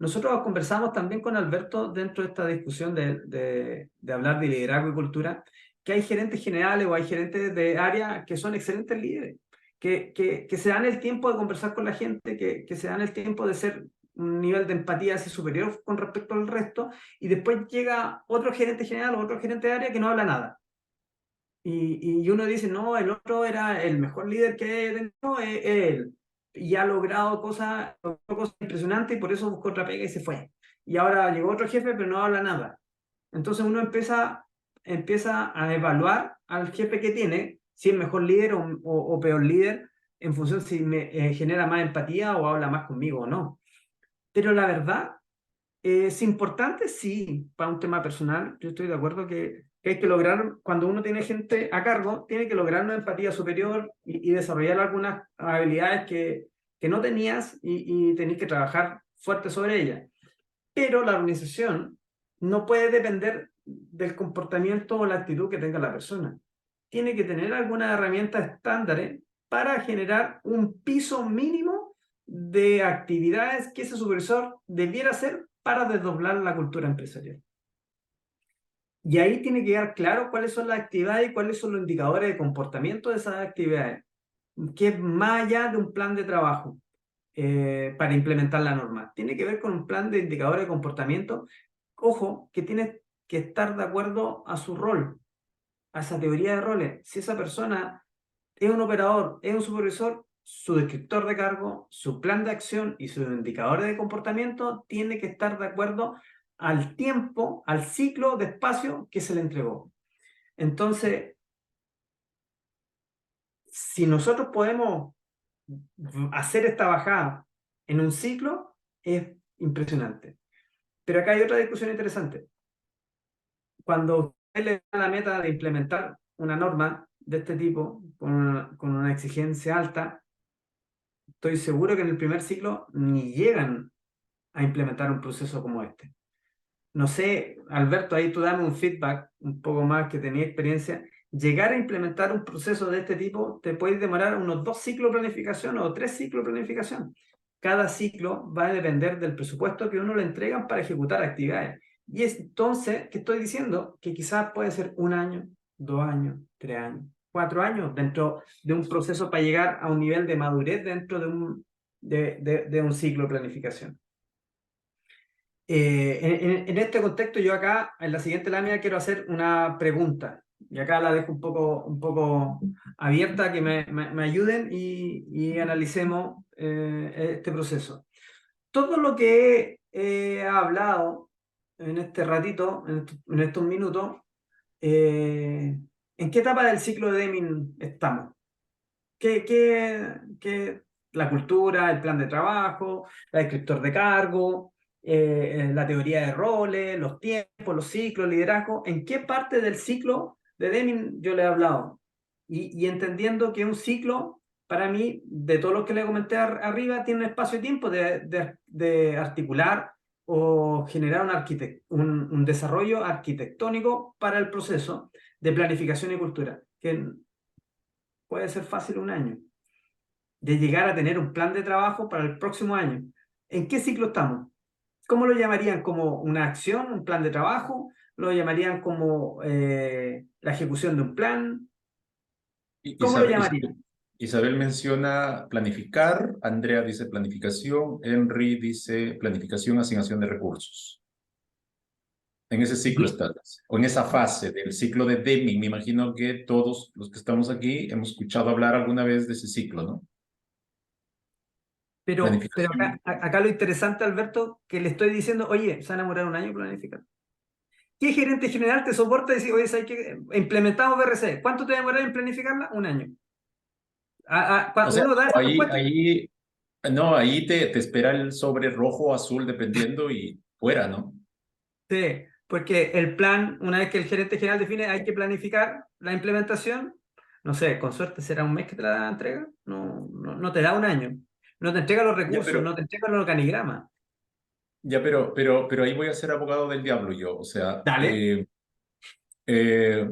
Nosotros conversamos también con Alberto dentro de esta discusión de hablar de liderazgo y cultura, que hay gerentes generales o hay gerentes de área que son excelentes líderes, que se dan el tiempo de conversar con la gente, que se dan el tiempo de ser un nivel de empatía así superior con respecto al resto, y después llega otro gerente general o otro gerente de área que no habla nada. Y uno dice, no, el otro era el mejor líder que he tenido, es él. Y ha logrado cosas impresionantes y por eso buscó otra pega y se fue. Y ahora llegó otro jefe, pero no habla nada. Entonces uno empieza a evaluar al jefe que tiene, si es mejor líder o peor líder, en función si me genera más empatía o habla más conmigo o no. Pero la verdad, es importante, sí, para un tema personal. Yo estoy de acuerdo que hay que lograr, cuando uno tiene gente a cargo, tiene que lograr una empatía superior y desarrollar algunas habilidades que no tenías y tenés que trabajar fuerte sobre ellas. Pero la organización no puede depender del comportamiento o la actitud que tenga la persona. Tiene que tener algunas herramientas estándares para generar un piso mínimo de actividades que ese supervisor debiera hacer para desdoblar la cultura empresarial. Y ahí tiene que quedar claro cuáles son las actividades y cuáles son los indicadores de comportamiento de esas actividades, que es más allá de un plan de trabajo para implementar la norma. Tiene que ver con un plan de indicadores de comportamiento, ojo, que tiene que estar de acuerdo a su rol, a esa teoría de roles. Si esa persona es un operador, es un supervisor, su descriptor de cargo, su plan de acción y sus indicadores de comportamiento tiene que estar de acuerdo al tiempo, al ciclo de espacio que se le entregó. Entonces, si nosotros podemos hacer esta bajada en un ciclo, es impresionante. Pero acá hay otra discusión interesante. Cuando usted le da la meta de implementar una norma de este tipo, con una exigencia alta, estoy seguro que en el primer ciclo ni llegan a implementar un proceso como este. No sé, Alberto, ahí tú dame un feedback un poco más que tenía experiencia. Llegar a implementar un proceso de este tipo te puede demorar unos 2 ciclos de planificación o 3 ciclos de planificación. Cada ciclo va a depender del presupuesto que uno le entregan para ejecutar actividades. Y es entonces que estoy diciendo que quizás puede ser 1 año, 2 años, 3 años, 4 años dentro de un proceso para llegar a un nivel de madurez dentro de un ciclo de planificación. En este contexto, yo acá, en la siguiente lámina, quiero hacer una pregunta. Y acá la dejo un poco abierta, que me ayuden y analicemos este proceso. Todo lo que he hablado en este ratito, en estos minutos, ¿en qué etapa del ciclo de Deming estamos? que la cultura, el plan de trabajo, el descriptor de cargo, la teoría de roles, los tiempos, los ciclos, el liderazgo. ¿En qué parte del ciclo de Deming yo le he hablado? Y entendiendo que un ciclo, para mí, de todos los que le comenté arriba, tiene un espacio y tiempo de articular o generar un desarrollo arquitectónico para el proceso de planificación y cultura, que puede ser fácil un año, de llegar a tener un plan de trabajo para el próximo año. ¿En qué ciclo estamos? ¿Cómo lo llamarían? ¿Como una acción, un plan de trabajo? ¿Lo llamarían como la ejecución de un plan? ¿Cómo lo llamarían?
Isabel menciona planificar, Andrea dice planificación, Henry dice planificación, asignación de recursos. En ese ciclo estás, o en esa fase del ciclo de Deming. Me imagino que todos los que estamos aquí hemos escuchado hablar alguna vez de ese ciclo, ¿no?
Pero
Planificación.
acá lo interesante, Alberto, que le estoy diciendo, oye, se van a demorar un año planificando. ¿Qué gerente general te soporta y dice, oye, ¿sabes qué? Implementamos BRC? ¿Cuánto te va a demorar en planificarla? Un año.
O sea,
Uno da esa respuesta.
ahí te espera el sobre rojo o azul dependiendo y fuera, ¿no?
Sí, porque el plan, una vez que el gerente general define, hay que planificar la implementación. No sé, con suerte será un mes que te la entrega. No te da un año. No te entrega los
Ya,
recursos,
pero,
no te entrega el organigrama.
pero ahí voy a ser abogado del diablo yo. O sea,
Dale.
eh,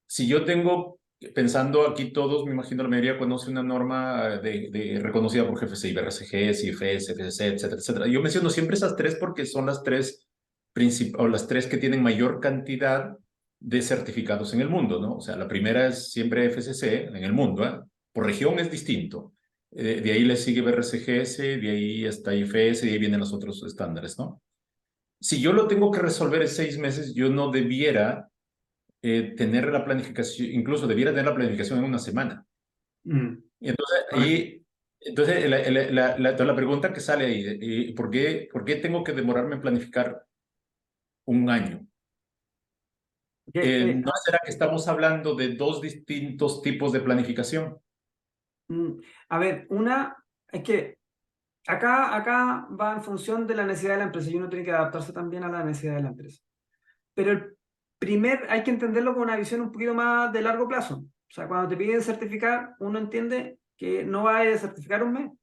si yo tengo, pensando aquí todos, me imagino la mayoría conoce una norma reconocida por GFCI, BRCG, CIFES, FSC, etcétera, etcétera. Yo menciono siempre esas tres porque son las tres o las tres que tienen mayor cantidad de certificados en el mundo, ¿no? O sea, la primera es siempre FSC en el mundo, ¿eh? Por región es distinto. De ahí le sigue BRCGS, de ahí está IFS, y de ahí vienen los otros estándares, ¿no? Si yo lo tengo que resolver en 6 meses, yo no debiera tener la planificación, incluso debiera tener la planificación en una semana.
Mm,
Y entonces,
correcto.
la pregunta que sale ahí, ¿por qué tengo que demorarme en planificar un año?
Que,
¿No será que estamos hablando de dos distintos tipos de planificación?
a ver, una es que acá va en función de la necesidad de la empresa y uno tiene que adaptarse también a la necesidad de la empresa. Pero hay que entenderlo con una visión un poquito más de largo plazo. O sea, cuando te piden certificar, uno entiende que no vaya a certificar un mes. O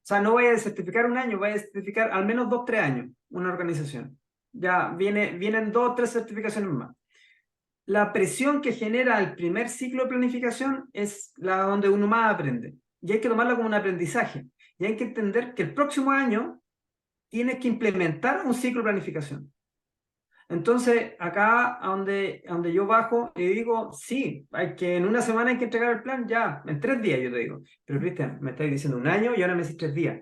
sea, no vaya a certificar un año, vaya a certificar al menos 2, 3 años una organización. Ya vienen 2 o 3 certificaciones más. La presión que genera el primer ciclo de planificación es la donde uno más aprende. Y hay que tomarla como un aprendizaje. Y hay que entender que el próximo año tienes que implementar un ciclo de planificación. Entonces, acá a donde yo bajo y digo, sí, en una semana hay que entregar el plan, ya, en 3 días yo te digo. Pero Cristian, me estáis diciendo un año y ahora me decís 3 días.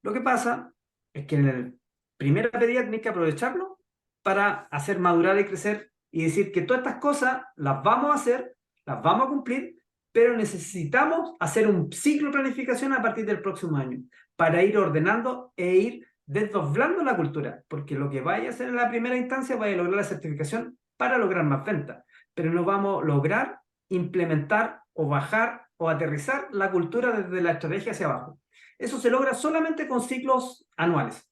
Lo que pasa es que en el primer día tenéis que aprovecharlo para hacer madurar y crecer y decir que todas estas cosas las vamos a hacer, las vamos a cumplir, pero necesitamos hacer un ciclo de planificación a partir del próximo año para ir ordenando e ir desdoblando la cultura, porque lo que vaya a hacer en la primera instancia vaya a lograr la certificación para lograr más ventas, pero no vamos a lograr implementar o bajar o aterrizar la cultura desde la estrategia hacia abajo. Eso se logra solamente con ciclos anuales.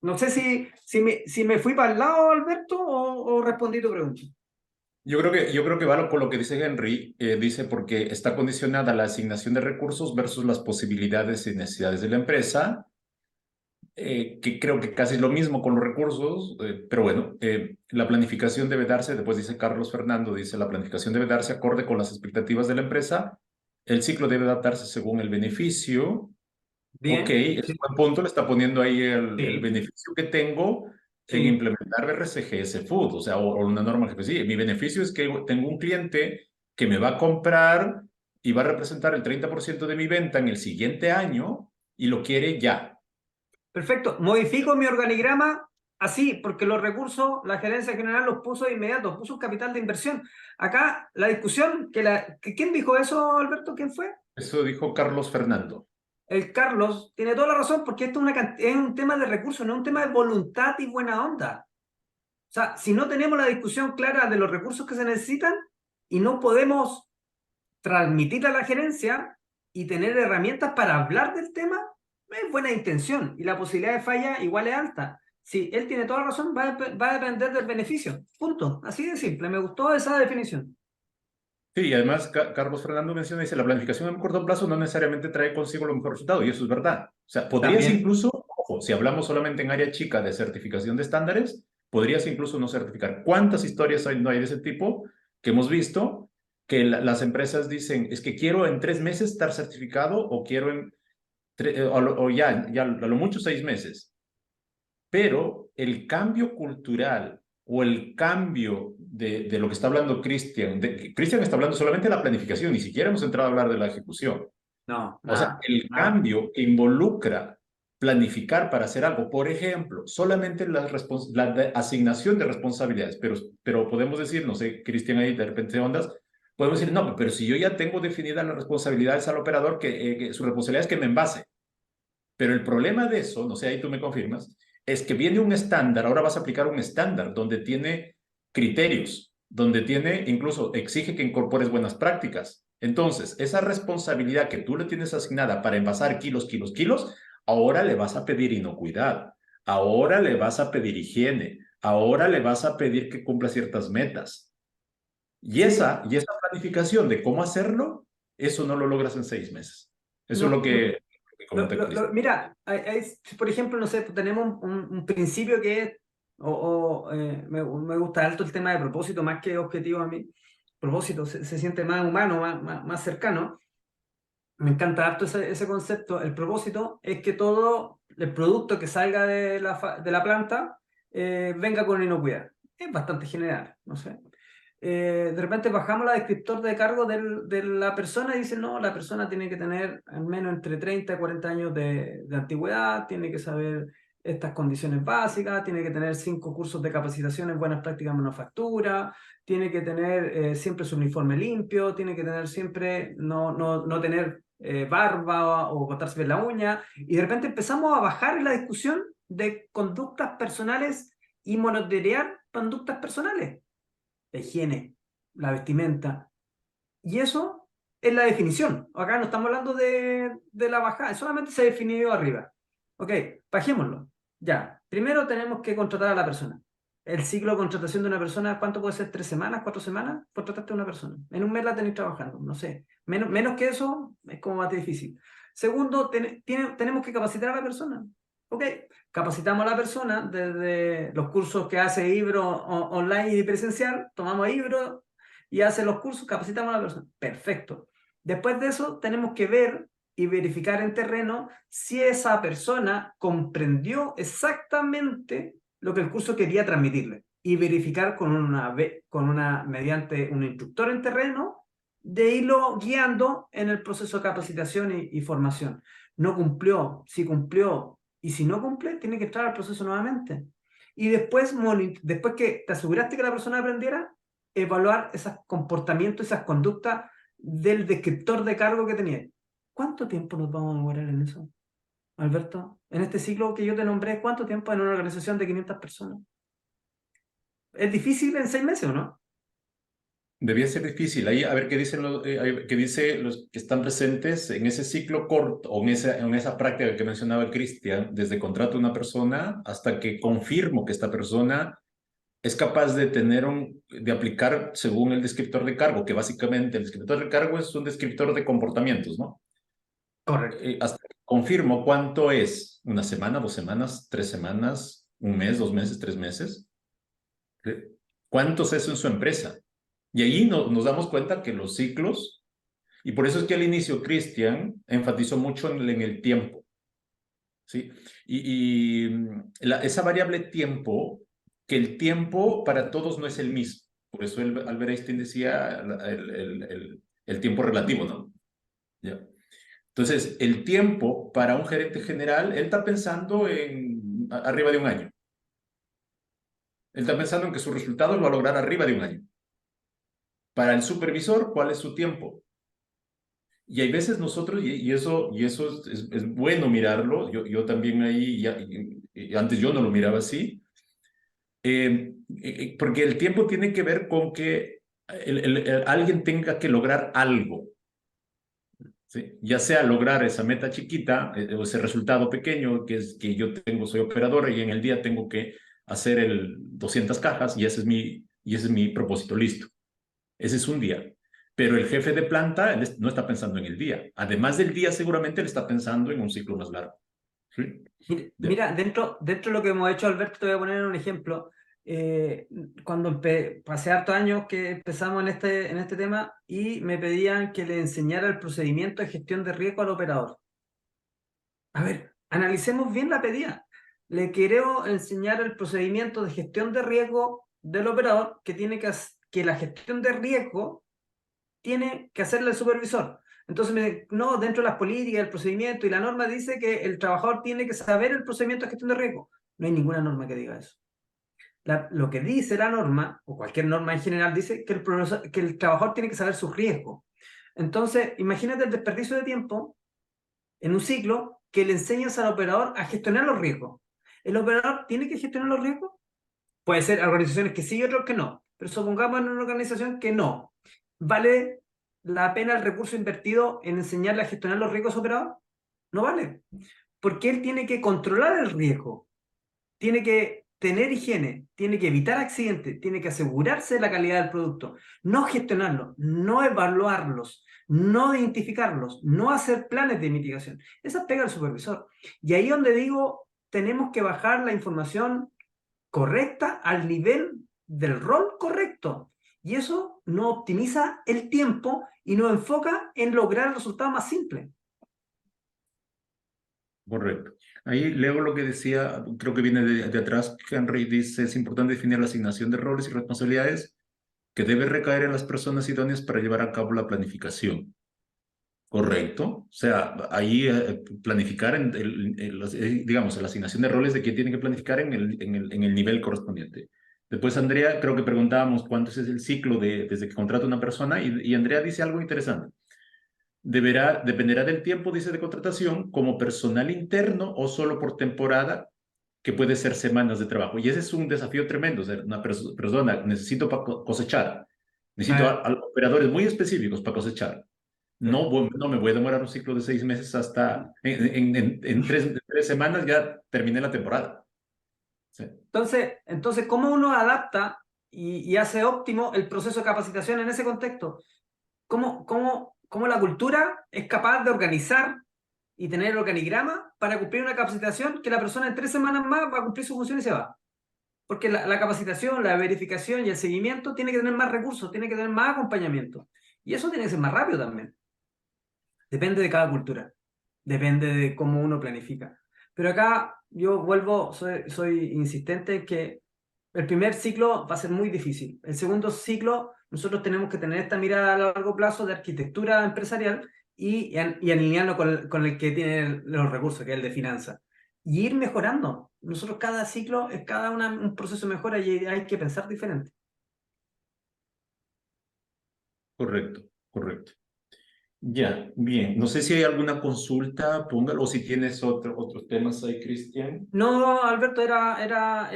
No sé si me fui para el lado, Alberto, o respondí tu pregunta.
Yo creo que va por lo que dice Henry, dice porque está condicionada la asignación de recursos versus las posibilidades y necesidades de la empresa, que creo que casi es lo mismo con los recursos, pero bueno, la planificación debe darse, después dice Carlos Fernando, dice la planificación debe darse acorde con las expectativas de la empresa, el ciclo debe adaptarse según el beneficio. Ok,
Bien,
es
sí,
un buen punto, le está poniendo ahí el
sí,
beneficio que tengo en
sí.
implementar BRCGS Food, o sea, o una norma GPC. Mi beneficio es que tengo un cliente que me va a comprar y va a representar el 30% de mi venta en el siguiente año y lo quiere ya.
Perfecto. Modifico mi organigrama así, porque los recursos, la gerencia general los puso de inmediato, puso un capital de inversión. Acá la discusión, ¿quién dijo eso, Alberto? ¿Quién fue?
Eso dijo Carlos Fernando.
El Carlos tiene toda la razón, porque esto es un tema de recursos, no es un tema de voluntad y buena onda. O sea, si no tenemos la discusión clara de los recursos que se necesitan y no podemos transmitir a la gerencia y tener herramientas para hablar del tema es buena intención y la posibilidad de falla igual es alta. Si él tiene toda la razón, va a depender del beneficio. Punto. Así de simple. Me gustó esa definición.
Sí, y además Carlos Fernando menciona, dice, la planificación a corto plazo no necesariamente trae consigo lo mejor resultado, y eso es verdad. O sea, podrías
También.
incluso, ojo, si hablamos solamente en área chica de certificación de estándares, podrías incluso no certificar. ¿Cuántas historias no hay de ese tipo que hemos visto que las empresas dicen, es que quiero en 3 meses estar certificado o quiero o ya a lo mucho 6 meses? Pero el cambio cultural o el cambio de lo que está hablando Cristian, Cristian está hablando solamente de la planificación, ni siquiera hemos entrado a hablar de la ejecución.
No,
O sea,
nada,
el
nada.
cambio que involucra planificar para hacer algo, por ejemplo, solamente la asignación de responsabilidades, pero podemos decir, no sé, Cristian ahí de repente ondas, podemos decir, no, pero si yo ya tengo definidas las responsabilidades al operador, que su responsabilidad es que me envase. Pero el problema de eso, no sé, ahí tú me confirmas, es que viene un estándar, ahora vas a aplicar un estándar donde tiene criterios, donde tiene, incluso exige que incorpores buenas prácticas. Entonces, esa responsabilidad que tú le tienes asignada para envasar kilos, kilos, kilos, ahora le vas a pedir inocuidad, ahora le vas a pedir higiene, ahora le vas a pedir que cumpla ciertas metas. Y
Sí,
esa planificación de cómo hacerlo, eso no lo logras en 6 meses. Eso es
no,
lo que comenta Cristian.
mira, por ejemplo, no sé, tenemos un principio que es, me gusta alto el tema de propósito más que objetivo a mí. Propósito se siente más humano, más cercano. Me encanta harto ese concepto. El propósito es que todo el producto que salga de la planta venga con inocuidad. Es bastante general, no sé. De repente bajamos la descriptor de cargo de la persona y dicen, no, la persona tiene que tener al menos entre 30 y 40 años de antigüedad, tiene que saber estas condiciones básicas, tiene que tener 5 cursos de capacitación en buenas prácticas de manufactura, tiene que tener siempre su uniforme limpio, tiene que tener siempre, no tener barba o cortarse bien la uña, y de repente empezamos a bajar en la discusión de conductas personales y monitorear conductas personales, la higiene, la vestimenta. Y eso es la definición. Acá no estamos hablando de la bajada, solamente se definió arriba. Ok, bajémoslo. Ya, primero tenemos que contratar a la persona. El ciclo de contratación de una persona, ¿cuánto puede ser? ¿3 semanas? ¿4 semanas? Contrataste a una persona. En un mes la tenéis trabajando, no sé. Menos que eso es como más difícil. Segundo, tenemos que capacitar a la persona. Ok, capacitamos a la persona desde los cursos que hace Ibro online y presencial, tomamos a Ibro y hace los cursos, capacitamos a la persona. Perfecto. Después de eso, tenemos que ver y verificar en terreno si esa persona comprendió exactamente lo que el curso quería transmitirle y verificar mediante un instructor en terreno de irlo guiando en el proceso de capacitación y formación. No cumplió, si cumplió y si no cumple, tiene que entrar al proceso nuevamente. Y después que te aseguraste que la persona aprendiera, evaluar esos comportamientos, esas conductas del descriptor de cargo que tenía. ¿Cuánto tiempo nos vamos a demorar en eso, Alberto? En este ciclo que yo te nombré, ¿cuánto tiempo en una organización de 500 personas? ¿Es difícil en 6 meses o no?
Debía ser difícil. Ahí, a ver qué dicen qué dice los que están presentes en ese ciclo corto o en esa práctica que mencionaba Cristian, desde contrato a una persona hasta que confirmo que esta persona es capaz de aplicar según el descriptor de cargo, que básicamente el descriptor de cargo es un descriptor de comportamientos, ¿no?
Correcto.
Hasta que confirmo cuánto es, 1 semana, 2 semanas, 3 semanas, 1 mes, 2 meses, 3 meses. ¿Sí? ¿Cuánto es eso en su empresa? Y ahí nos damos cuenta que los ciclos, y por eso es que al inicio Cristian enfatizó mucho en el tiempo, ¿sí? Esa variable tiempo, que el tiempo para todos no es el mismo. Por eso Albert Einstein decía el tiempo relativo, ¿no? ¿Ya? Entonces, el tiempo para un gerente general, él está pensando en arriba de un año. Él está pensando en que su resultado lo va a lograr arriba de un año. Para el supervisor, ¿cuál es su tiempo? Y hay veces nosotros, y eso es bueno mirarlo, yo también ahí, y antes yo no lo miraba así, porque el tiempo tiene que ver con que alguien tenga que lograr algo, ¿sí? Ya sea lograr esa meta chiquita o ese resultado pequeño, que es que yo soy operador y en el día tengo que hacer 200 cajas y ese es mi propósito, listo. Ese es un día. Pero el jefe de planta no está pensando en el día. Además del día, seguramente él está pensando en un ciclo más largo. ¿Sí?
Mira, dentro de lo que hemos hecho, Alberto, te voy a poner un ejemplo. Cuando pasé hartos años que empezamos en este tema y me pedían que le enseñara el procedimiento de gestión de riesgo al operador. A ver, analicemos bien la pedida. Le quiero enseñar el procedimiento de gestión de riesgo del operador que la gestión de riesgo tiene que hacerle el supervisor. Entonces, no, dentro de las políticas, el procedimiento y la norma dice que el trabajador tiene que saber el procedimiento de gestión de riesgo. No hay ninguna norma que diga eso. Lo que dice la norma, o cualquier norma en general, dice que el trabajador tiene que saber sus riesgos. Entonces, imagínate el desperdicio de tiempo en un ciclo que le enseñas al operador a gestionar los riesgos. ¿El operador tiene que gestionar los riesgos? Puede ser organizaciones que sí y otros que no, pero supongamos en una organización que no. ¿Vale la pena el recurso invertido en enseñarle a gestionar los riesgos operados? No vale, porque él tiene que controlar el riesgo, tiene que tener higiene, tiene que evitar accidentes, tiene que asegurarse de la calidad del producto, no gestionarlos, no evaluarlos, no identificarlos, no hacer planes de mitigación. Esa pega al supervisor. Y ahí donde digo, tenemos que bajar la información correcta al nivel del rol correcto. Y eso no optimiza el tiempo y nos enfoca en lograr el resultado más simple.
Correcto. Ahí leo lo que decía, creo que viene de atrás, Henry dice, es importante definir la asignación de roles y responsabilidades que debe recaer en las personas idóneas para llevar a cabo la planificación. Correcto. O sea, ahí planificar, digamos, la asignación de roles de quién tiene que planificar en el nivel correspondiente. Después, Andrea, creo que preguntábamos cuánto es el ciclo desde que contrata una persona y Andrea dice algo interesante. Dependerá del tiempo, dice, de contratación como personal interno o solo por temporada, que puede ser semanas de trabajo. Y ese es un desafío tremendo. O sea, una persona, necesito para cosechar, necesito a operadores muy específicos para cosechar. No, no me voy a demorar un ciclo de 6 meses hasta en 3 semanas ya terminé la temporada. Sí.
Entonces, ¿cómo uno adapta y hace óptimo el proceso de capacitación en ese contexto? ¿Cómo la cultura es capaz de organizar y tener el organigrama para cumplir una capacitación que la persona en 3 semanas más va a cumplir su función y se va? Porque la capacitación, la verificación y el seguimiento tiene que tener más recursos, tiene que tener más acompañamiento. Y eso tiene que ser más rápido también. Depende de cada cultura, depende de cómo uno planifica. Pero acá yo soy insistente en que el primer ciclo va a ser muy difícil. El segundo ciclo, nosotros tenemos que tener esta mirada a largo plazo de arquitectura empresarial y alinearlo con el que tiene los recursos, que es el de finanzas. Y ir mejorando. Nosotros cada ciclo es un proceso de mejora y hay que pensar diferente.
Correcto, correcto. Ya, bien. No sé si hay alguna consulta, póngalo, o si tienes otros temas ahí, Cristian.
No, Alberto, era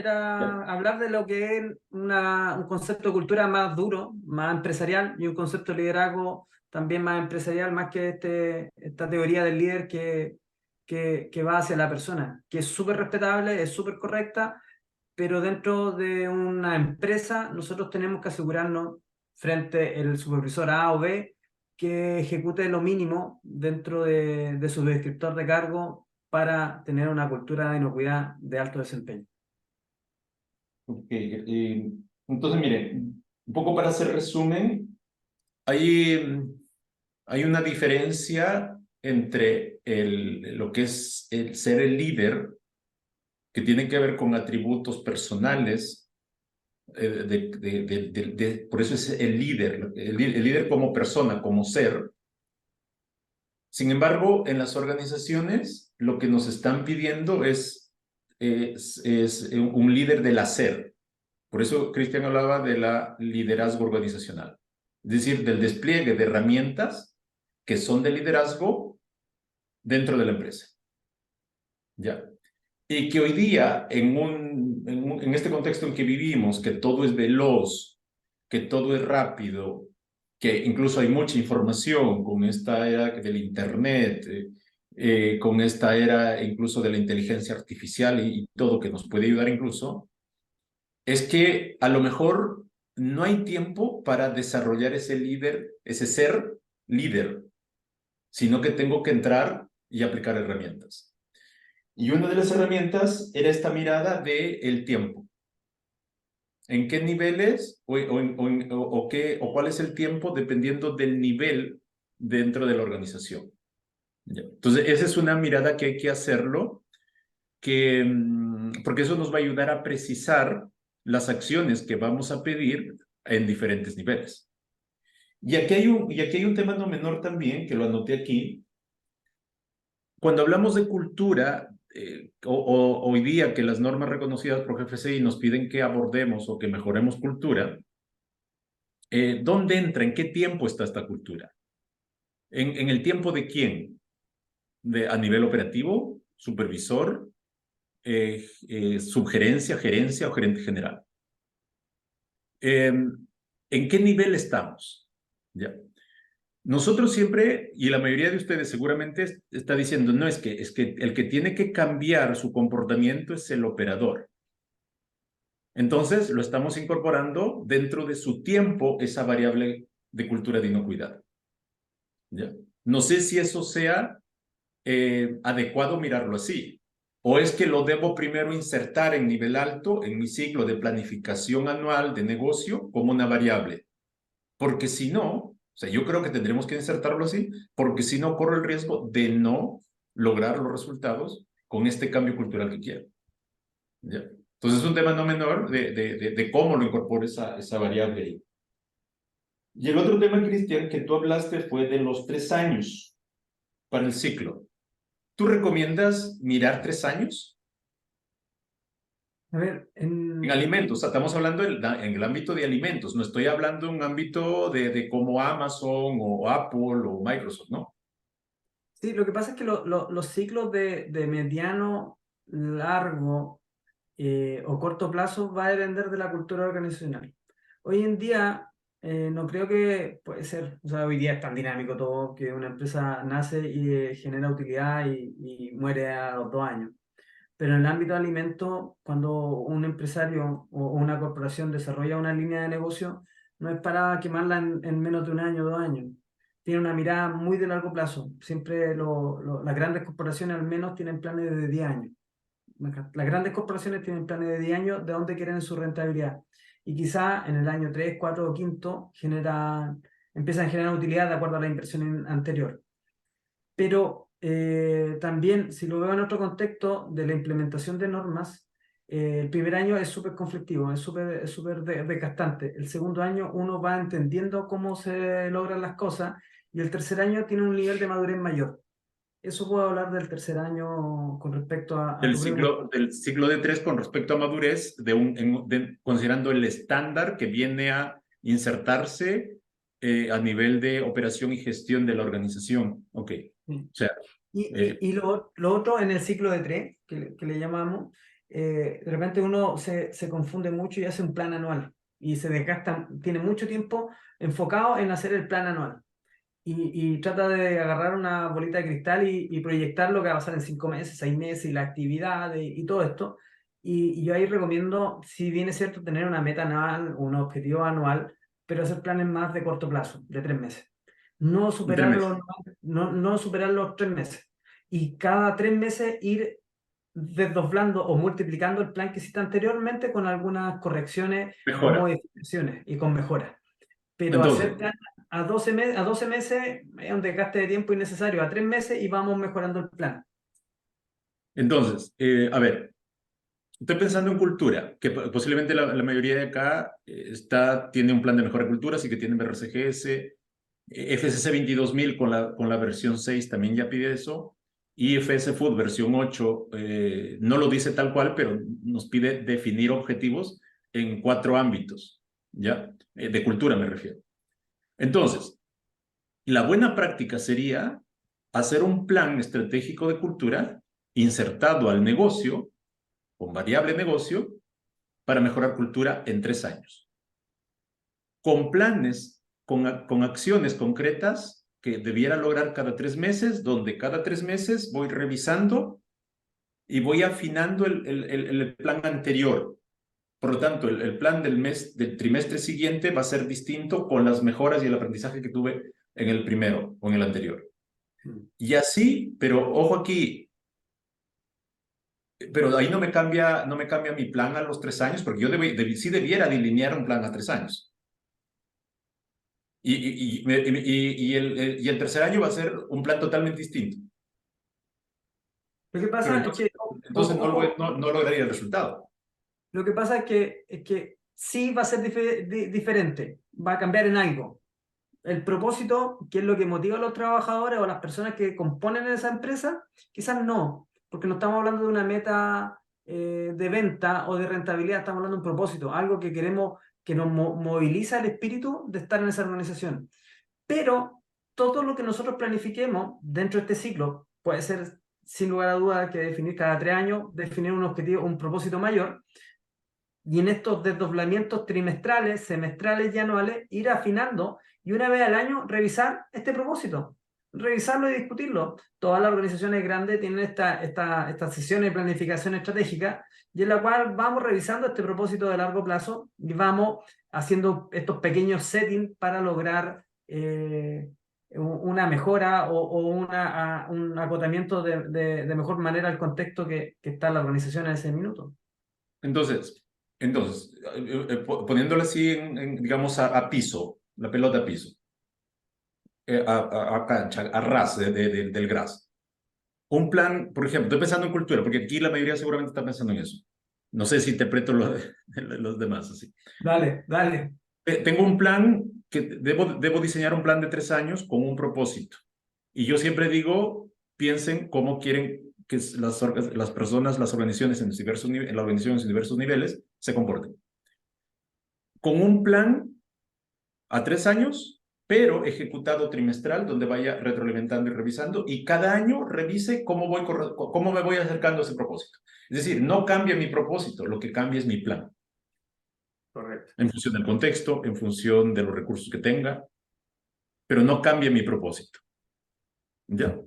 Ya.
hablar de lo que es un concepto de cultura más duro, más empresarial, y un concepto de liderazgo también más empresarial, más que esta teoría del líder que va hacia la persona, que es súper respetable, es súper correcta, pero dentro de una empresa nosotros tenemos que asegurarnos frente al supervisor A o B que ejecute lo mínimo dentro de su descriptor de cargo para tener una cultura de inocuidad de alto desempeño.
Ok, entonces, mire, un poco para hacer resumen, hay una diferencia entre lo que es el ser el líder, que tiene que ver con atributos personales, por eso es el líder, el líder como persona, como ser. Sin embargo, en las organizaciones lo que nos están pidiendo es un líder del hacer. Por eso Cristian hablaba de la liderazgo organizacional, es decir, del despliegue de herramientas que son de liderazgo dentro de la empresa. ¿Ya? Y que hoy día, en este contexto en que vivimos, que todo es veloz, que todo es rápido, que incluso hay mucha información con esta era del Internet, con esta era incluso de la inteligencia artificial y todo que nos puede ayudar incluso, es que a lo mejor no hay tiempo para desarrollar ese líder, ese ser líder, sino que tengo que entrar y aplicar herramientas. Y una de las herramientas era esta mirada del tiempo. ¿En qué niveles o cuál es el tiempo dependiendo del nivel dentro de la organización? ¿Ya? Entonces, esa es una mirada que hay que hacerlo, porque eso nos va a ayudar a precisar las acciones que vamos a pedir en diferentes niveles. Y aquí hay un tema no menor también, que lo anoté aquí. Cuando hablamos de cultura, hoy día que las normas reconocidas por GFCI nos piden que abordemos o que mejoremos cultura, ¿dónde entra? ¿En qué tiempo está esta cultura? ¿En el tiempo de quién? ¿A nivel operativo? ¿Supervisor? ¿Subgerencia, gerencia o gerente general? ¿En qué nivel estamos? ¿Ya? Nosotros siempre, y la mayoría de ustedes seguramente está diciendo, no, es que el que tiene que cambiar su comportamiento es el operador. Entonces, lo estamos incorporando dentro de su tiempo, esa variable de cultura de inocuidad. ¿Ya? No sé si eso sea adecuado mirarlo así, o es que lo debo primero insertar en nivel alto en mi ciclo de planificación anual de negocio como una variable, porque si no, o sea, yo creo que tendremos que insertarlo así, porque si no corro el riesgo de no lograr los resultados con este cambio cultural que quiero. ¿Ya? Entonces es un tema no menor de cómo lo incorporo esa variable ahí. Y el otro tema, Cristian, que tú hablaste fue de los 3 años para el ciclo. ¿Tú recomiendas mirar 3 años?
A ver,
En alimentos, o sea, estamos hablando en el ámbito de alimentos, no estoy hablando en un ámbito de como Amazon o Apple o Microsoft, ¿no?
sí, lo que pasa es que los ciclos de mediano, largo o corto plazo va a depender de la cultura organizacional. Hoy en día no creo que puede ser, o sea, hoy día es tan dinámico todo que una empresa nace y genera utilidad y muere a los 2 años. Pero en el ámbito de alimentos, cuando un empresario o una corporación desarrolla una línea de negocio, no es para quemarla en menos de 1 año, 2 años. Tiene una mirada muy de largo plazo. Siempre las grandes corporaciones al menos tienen planes de 10 años. Las grandes corporaciones tienen planes de 10 años de dónde quieren su rentabilidad. Y quizá en el año 3, 4 o 5 empiezan a generar utilidad de acuerdo a la inversión anterior. Pero también, si lo veo en otro contexto de la implementación de normas, el primer año es súper conflictivo, es súper desgastante. El segundo año uno va entendiendo cómo se logran las cosas y el tercer año tiene un nivel de madurez mayor. Eso puedo hablar del tercer año con respecto a tu pregunta.
Del ciclo de 3 con respecto a madurez, considerando el estándar que viene a insertarse a nivel de operación y gestión de la organización. Ok.
Sí.
O sea,
Y lo otro en el ciclo de 3, que le llamamos, de repente uno se confunde mucho y hace un plan anual y se desgasta, tiene mucho tiempo enfocado en hacer el plan anual y trata de agarrar una bolita de cristal y proyectar lo que va a pasar en 5 meses, 6 meses y la actividad y todo esto. Y yo ahí recomiendo, si bien es cierto, tener una meta anual, un objetivo anual, pero hacer planes más de corto plazo, de 3 meses. No
3
superar
meses.
no superar los 3 meses. Y cada 3 meses ir desdoblando o multiplicando el plan que hiciste anteriormente con algunas correcciones o
Mejora.
modificaciones y con mejoras. Pero
Entonces,
hacer plan a 12 meses es un desgaste de tiempo innecesario. A 3 meses y vamos mejorando el plan.
a ver, estoy pensando en cultura, que posiblemente la mayoría de acá tiene un plan de mejora de cultura, así que tiene BRCGS, FSC 22000 con la versión 6 también ya pide eso, y FS Food versión 8 no lo dice tal cual, pero nos pide definir objetivos en 4 ámbitos, ¿ya? De cultura me refiero. Entonces, la buena práctica sería hacer un plan estratégico de cultura insertado al negocio, con variable negocio, para mejorar cultura en 3 años. con planes, con acciones concretas que debiera lograr cada 3 meses, donde cada 3 meses voy revisando y voy afinando el plan anterior. Por lo tanto, el plan del trimestre siguiente va a ser distinto con las mejoras y el aprendizaje que tuve en el primero o en el anterior. Y así, pero ojo aquí, pero ahí no me cambia mi plan a los 3 años, porque yo sí debiera delinear un plan a 3 años. Y el tercer año va a ser un plan totalmente distinto.
Lo que pasa es que...
Entonces no lograría el resultado.
Lo que pasa es que sí va a ser diferente, va a cambiar en algo. El propósito, que es lo que motiva a los trabajadores o a las personas que componen esa empresa, quizás no, porque no estamos hablando de una meta de venta o de rentabilidad, estamos hablando de un propósito, algo que queremos, que nos moviliza el espíritu de estar en esa organización. Pero todo lo que nosotros planifiquemos dentro de este ciclo puede ser, sin lugar a dudas, que definir cada 3 años, definir un objetivo, un propósito mayor, y en estos desdoblamientos trimestrales, semestrales y anuales, ir afinando y una vez al año revisar este propósito, revisarlo y discutirlo. Todas las organizaciones grandes tienen estas sesiones de planificación estratégica y en la cual vamos revisando este propósito de largo plazo y vamos haciendo estos pequeños settings para lograr una mejora o un acotamiento de mejor manera al contexto que está la organización en ese minuto.
Entonces poniéndolo así, digamos, a piso, la pelota a piso, a cancha, a ras del gras. Un plan, por ejemplo, estoy pensando en cultura, porque aquí la mayoría seguramente está pensando en eso. No sé si interpreto los demás así.
Dale.
Tengo un plan que debo diseñar un plan de 3 años con un propósito. Y yo siempre digo, piensen cómo quieren que las personas, las organizaciones en la organización en sus diversos niveles se comporten. Con un plan a 3 años, pero ejecutado trimestral, donde vaya retroalimentando y revisando, y cada año revise cómo me voy acercando a ese propósito. Es decir, no cambia mi propósito, lo que cambia es mi plan.
Correcto.
En función del contexto, en función de los recursos que tenga, pero no cambia mi propósito. ¿Ya?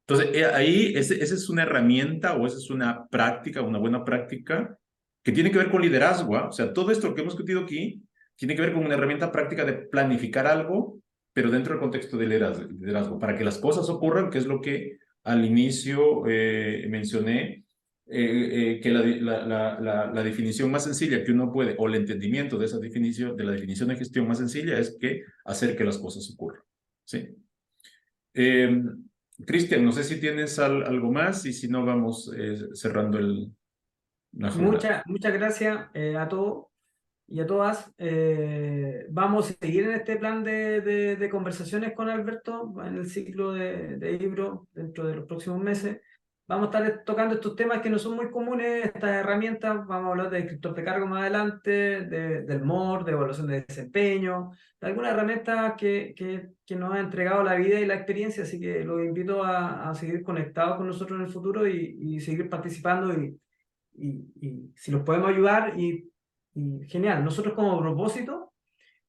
Entonces, ahí esa es una herramienta o esa es una práctica, una buena práctica que tiene que ver con liderazgo. O sea, todo esto que hemos discutido aquí tiene que ver con una herramienta práctica de planificar algo, pero dentro del contexto de liderazgo, para que las cosas ocurran, que es lo que al inicio mencioné, que la definición más sencilla que uno puede, o el entendimiento de esa definición, de la definición de gestión más sencilla, es que hacer que las cosas ocurran. ¿Sí? Cristian, no sé si tienes algo más y si no vamos cerrando la jornada.
Muchas gracias a todos y a todas. Vamos a seguir en este plan de conversaciones con Alberto en el ciclo de libro dentro de los próximos meses. Vamos a estar tocando estos temas que no son muy comunes, estas herramientas. Vamos a hablar de descriptor de cargo más adelante, del MOR, de evaluación de desempeño, de algunas herramientas que nos ha entregado la vida y la experiencia. Así que los invito a seguir conectados con nosotros en el futuro y seguir participando y si los podemos ayudar y genial. Nosotros como propósito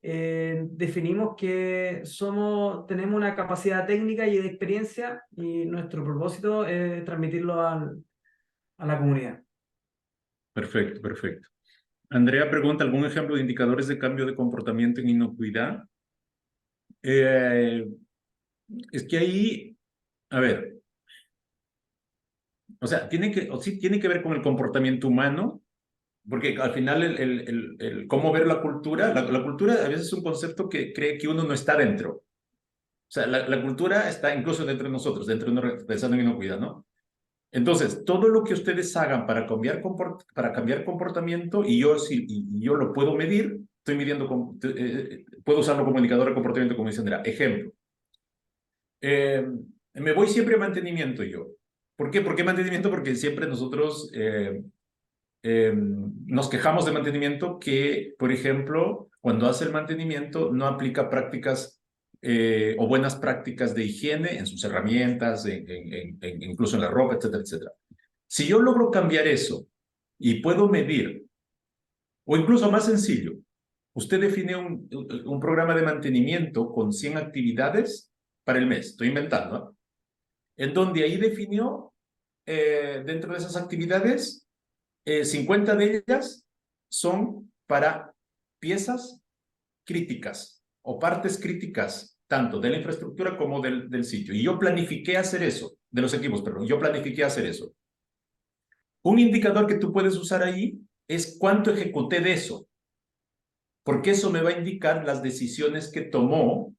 definimos que tenemos una capacidad técnica y de experiencia y nuestro propósito es transmitirlo a la comunidad.
Perfecto, perfecto. Andrea pregunta, ¿algún ejemplo de indicadores de cambio de comportamiento en inocuidad? Es que ahí, a ver, o sea, sí tiene que ver con el comportamiento humano, porque al final el cómo ver la cultura, la cultura a veces es un concepto que cree que uno no está dentro. O sea, la cultura está incluso dentro de nosotros, pensando en inocuidad, ¿no? Entonces, todo lo que ustedes hagan para cambiar comportamiento, y yo lo puedo medir, estoy midiendo, puedo usarlo como indicador de comportamiento, como dice Andrea. Ejemplo, me voy siempre a mantenimiento yo. ¿Por qué? ¿Por qué mantenimiento? Porque siempre nosotros nos quejamos de mantenimiento que, por ejemplo, cuando hace el mantenimiento no aplica prácticas o buenas prácticas de higiene en sus herramientas, incluso en la ropa, etcétera, etcétera. Si yo logro cambiar eso y puedo medir, o incluso más sencillo, usted define un programa de mantenimiento con 100 actividades para el mes, estoy inventando, ¿no? En donde ahí definió, dentro de esas actividades, 50 de ellas son para piezas críticas o partes críticas, tanto de la infraestructura como del sitio. Y yo planifiqué hacer eso, de los equipos, perdón, yo planifiqué hacer eso. Un indicador que tú puedes usar ahí es cuánto ejecuté de eso, porque eso me va a indicar las decisiones que tomó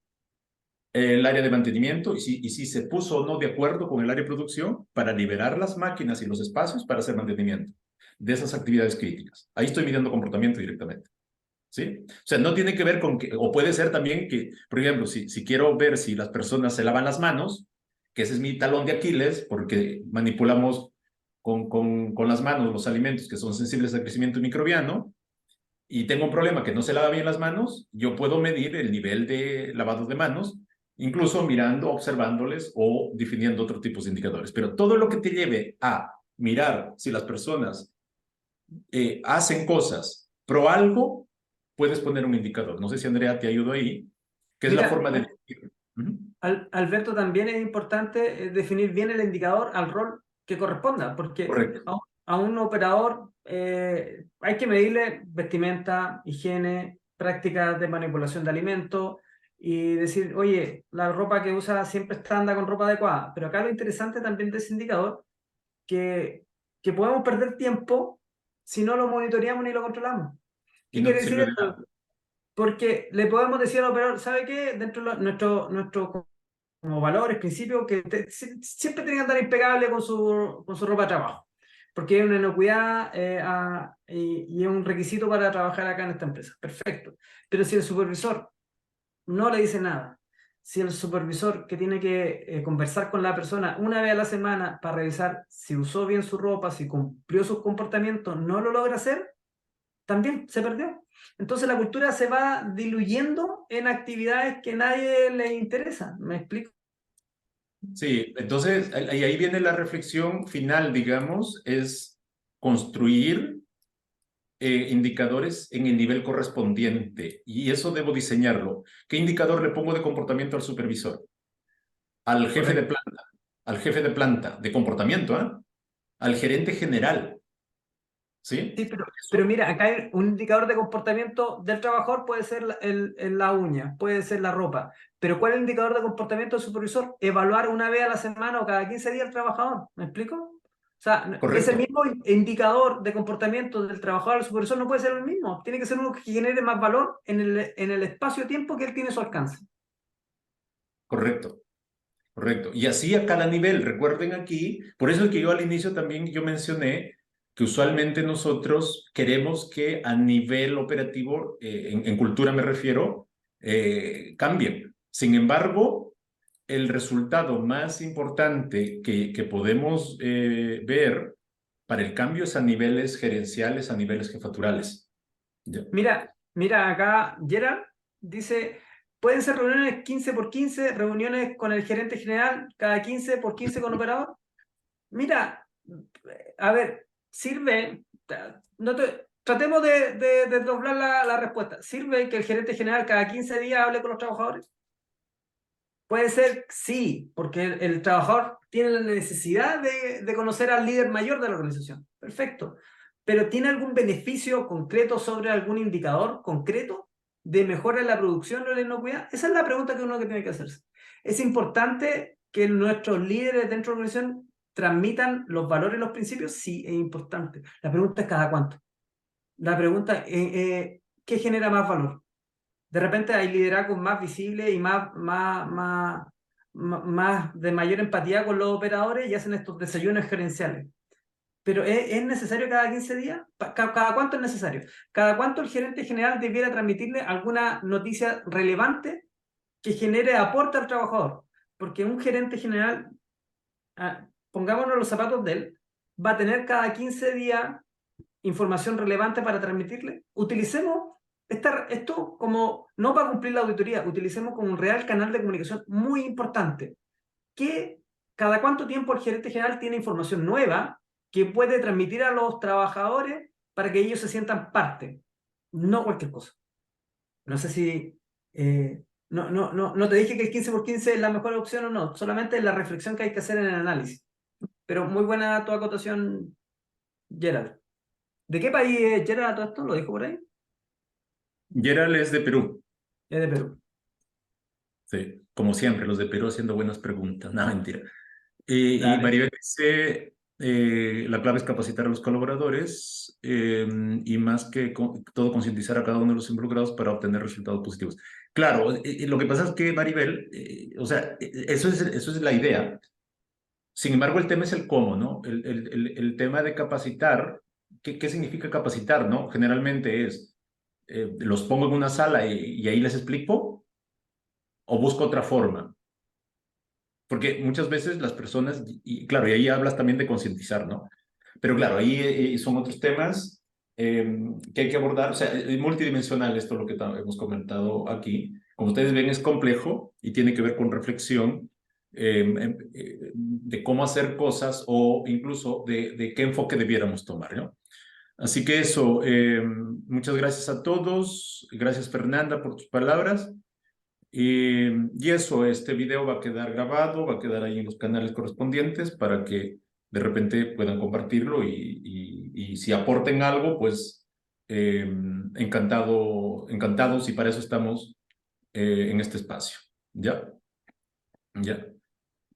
el área de mantenimiento y si se puso o no de acuerdo con el área de producción para liberar las máquinas y los espacios para hacer mantenimiento de esas actividades críticas. Ahí estoy midiendo comportamiento directamente. ¿Sí? O sea, no tiene que ver con que, o puede ser también que, por ejemplo, si quiero ver si las personas se lavan las manos, que ese es mi talón de Aquiles, porque manipulamos con las manos los alimentos que son sensibles al crecimiento microbiano, y tengo un problema que no se lava bien las manos, yo puedo medir el nivel de lavado de manos, incluso mirando, observándoles o definiendo otros tipos de indicadores. Pero todo lo que te lleve a mirar si las personas hacen cosas pro algo, puedes poner un indicador. No sé si Andrea te ayudó ahí, que es la forma de decir.
Alberto, también es importante definir bien el indicador al rol que corresponda, porque
Correcto.
a un operador hay que medirle vestimenta, higiene, prácticas de manipulación de alimentos y decir, oye, la ropa que usa siempre anda con ropa adecuada. Pero acá lo interesante también de ese indicador que podemos perder tiempo si no lo monitoreamos ni lo controlamos.
Y
¿Qué
no te
quiere decir
sirve de
esto?
nada.
Porque le podemos decir al operador, ¿sabe qué? Dentro de nuestro como valores, principios, que siempre tiene que andar impecable con su ropa de trabajo, porque es una inocuidad y es un requisito para trabajar acá en esta empresa. Perfecto. Pero si el supervisor no le dice nada, si el supervisor que tiene que conversar con la persona una vez a la semana para revisar si usó bien su ropa, si cumplió sus comportamientos, no lo logra hacer, también se perdió. Entonces la cultura se va diluyendo en actividades que a nadie le interesa. ¿Me explico?
Sí, entonces ahí viene la reflexión final, digamos, es construir indicadores en el nivel correspondiente y eso debo diseñarlo. ¿Qué indicador le pongo de comportamiento al supervisor? Al jefe de
Correcto.
planta, al jefe de planta, de comportamiento, ¿eh? Al gerente general, ¿sí?
Sí, pero mira, acá hay un indicador de comportamiento del trabajador, puede ser la uña, puede ser la ropa, pero ¿cuál es el indicador de comportamiento del supervisor? Evaluar una vez a la semana o cada 15 días al trabajador, ¿me explico? O sea, ese
Correcto,
mismo indicador de comportamiento del trabajador al supervisor no puede ser el mismo, tiene que ser uno que genere más valor en el espacio-tiempo que él tiene a su alcance.
correcto. Correcto. Y así a cada nivel. Recuerden aquí, por eso es que yo al inicio también yo mencioné que usualmente nosotros queremos que a nivel operativo, en cultura me refiero, cambien. Sin embargo, el resultado más importante que podemos ver para el cambio es a niveles gerenciales, a niveles jefaturales. ¿Ya?
Mira, acá Gerard dice, pueden ser reuniones 15 por 15, reuniones con el gerente general, cada 15 por 15 con operador. Mira, a ver, sirve, tratemos de doblar la respuesta. ¿Sirve que el gerente general cada 15 días hable con los trabajadores? Puede ser sí, porque el trabajador tiene la necesidad de conocer al líder mayor de la organización. Perfecto. Pero ¿tiene algún beneficio concreto sobre algún indicador concreto de mejora en la producción o la inocuidad? Esa es la pregunta que uno que tiene que hacerse. ¿Es importante que nuestros líderes dentro de la organización transmitan los valores y los principios? Sí, es importante. La pregunta es ¿cada cuánto? La pregunta es ¿qué genera más valor? De repente hay liderazgos más visibles y más de mayor empatía con los operadores y hacen estos desayunos gerenciales. Pero ¿es necesario cada 15 días? ¿Cada cuánto es necesario? ¿Cada cuánto el gerente general debiera transmitirle alguna noticia relevante que genere aporte al trabajador? Porque un gerente general, pongámonos los zapatos de él, va a tener cada 15 días información relevante para transmitirle. Utilicemos esto como, no para cumplir la auditoría, utilicemos como un real canal de comunicación muy importante. Que cada cuánto tiempo el gerente general tiene información nueva que puede transmitir a los trabajadores para que ellos se sientan parte, no cualquier cosa. No sé si... no te dije que el 15x15 es la mejor opción o no, solamente la reflexión que hay que hacer en el análisis. Pero muy buena tu acotación, Gerald. ¿De qué país es Gerald a todo esto? ¿Lo dijo por ahí?
Gerald es de Perú.
Es de Perú.
Sí, como siempre, los de Perú haciendo buenas preguntas. No, mentira. Y
Dale.
Maribel dice, la clave es capacitar a los colaboradores y más que todo concientizar a cada uno de los involucrados para obtener resultados positivos. Claro, lo que pasa es que Maribel, o sea, eso es la idea. Sin embargo, el tema es el cómo, ¿no? El tema de capacitar, ¿qué significa capacitar, no? Generalmente es, los pongo en una sala y ahí les explico o busco otra forma. Porque muchas veces las personas, y claro, y ahí hablas también de concientizar, ¿no? Pero claro, ahí son otros temas que hay que abordar, o sea, es multidimensional esto lo que hemos comentado aquí. Como ustedes ven, es complejo y tiene que ver con reflexión de cómo hacer cosas o incluso de qué enfoque debiéramos tomar, ¿no? Así que eso, muchas gracias a todos, gracias Fernanda por tus palabras. Y eso, este video va a quedar grabado, va a quedar ahí en los canales correspondientes para que de repente puedan compartirlo y si aporten algo, pues encantados y para eso estamos en este espacio. ¿Ya? ¿Ya?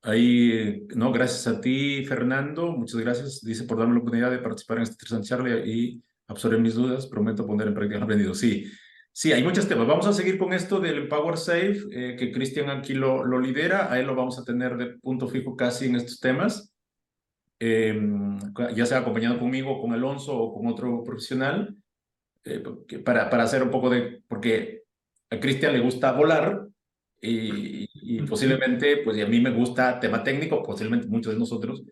Ahí, no, gracias a ti, Fernando, muchas gracias, dice, por darme la oportunidad de participar en esta interesante charla y absorber mis dudas, prometo poner en práctica lo aprendido. Sí, sí, hay muchos temas. Vamos a seguir con esto del Power Safe, que Cristian aquí lo lidera, a él lo vamos a tener de punto fijo casi en estos temas, ya sea acompañado conmigo, con Alonso o con otro profesional, para hacer un poco de, porque a Cristian le gusta volar, y posiblemente, pues y a mí me gusta tema técnico, posiblemente muchos de nosotros,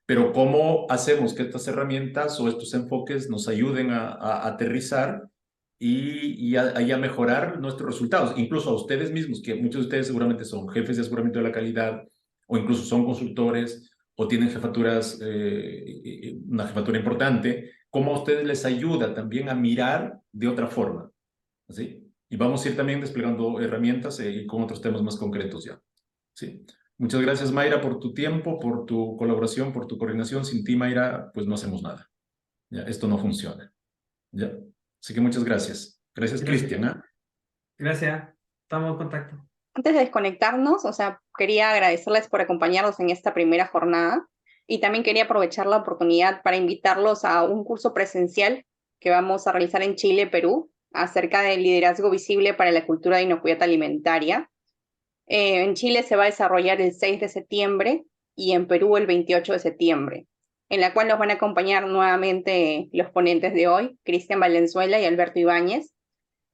pero cómo hacemos que estas herramientas o estos enfoques nos ayuden a aterrizar y a mejorar nuestros resultados, incluso a ustedes mismos, que muchos de ustedes seguramente son jefes de aseguramiento de la calidad o incluso son consultores o tienen jefaturas, una jefatura importante, cómo a ustedes les ayuda también a mirar de otra forma, ¿sí? Y vamos a ir también desplegando herramientas con otros temas más concretos ya. ¿Sí? Muchas gracias, Mayra, por tu tiempo, por tu colaboración, por tu coordinación. Sin ti, Mayra, pues no hacemos nada. ¿Ya? Esto no funciona. ¿Ya? Así que muchas gracias. Gracias,
Gracias.
Cristian. ¿Eh?
Gracias. Estamos en contacto.
Antes de desconectarnos, o sea, quería agradecerles por acompañarnos en esta primera jornada y también quería aprovechar la oportunidad para invitarlos a un curso presencial que vamos a realizar en Chile, Perú, acerca del liderazgo visible para la cultura de inocuidad alimentaria. En Chile se va a desarrollar el 6 de septiembre y en Perú el 28 de septiembre, en la cual nos van a acompañar nuevamente los ponentes de hoy, Cristian Valenzuela y Alberto Ibáñez.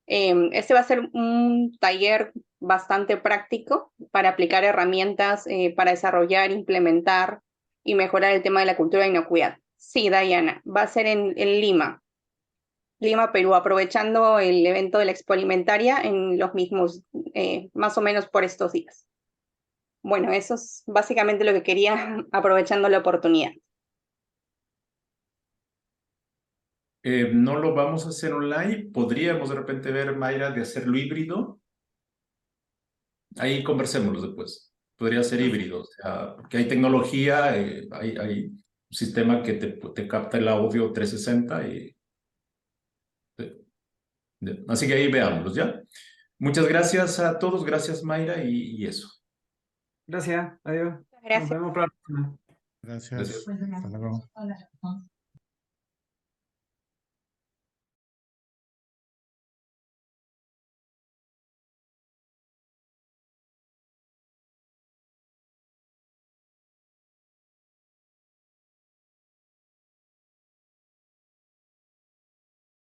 Este va a ser un taller bastante práctico para aplicar herramientas para desarrollar, implementar y mejorar el tema de la cultura de inocuidad. Sí, Diana, va a ser en Lima, Perú, aprovechando el evento de la Expo Alimentaria en los mismos, más o menos por estos días. Bueno, eso es básicamente lo que quería, aprovechando la oportunidad.
No lo vamos a hacer online. Podríamos de repente ver, Mayra, de hacerlo híbrido. Ahí conversémoslo después. Podría ser híbrido, o sea, porque hay tecnología, hay un sistema que te capta el audio 360 y... Así que ahí veámoslos, ¿ya? Muchas gracias a todos, gracias Mayra y eso.
Gracias. Adiós. Nos
Gracias.
vemos para la próxima.
Gracias.
Gracias.
Hasta luego.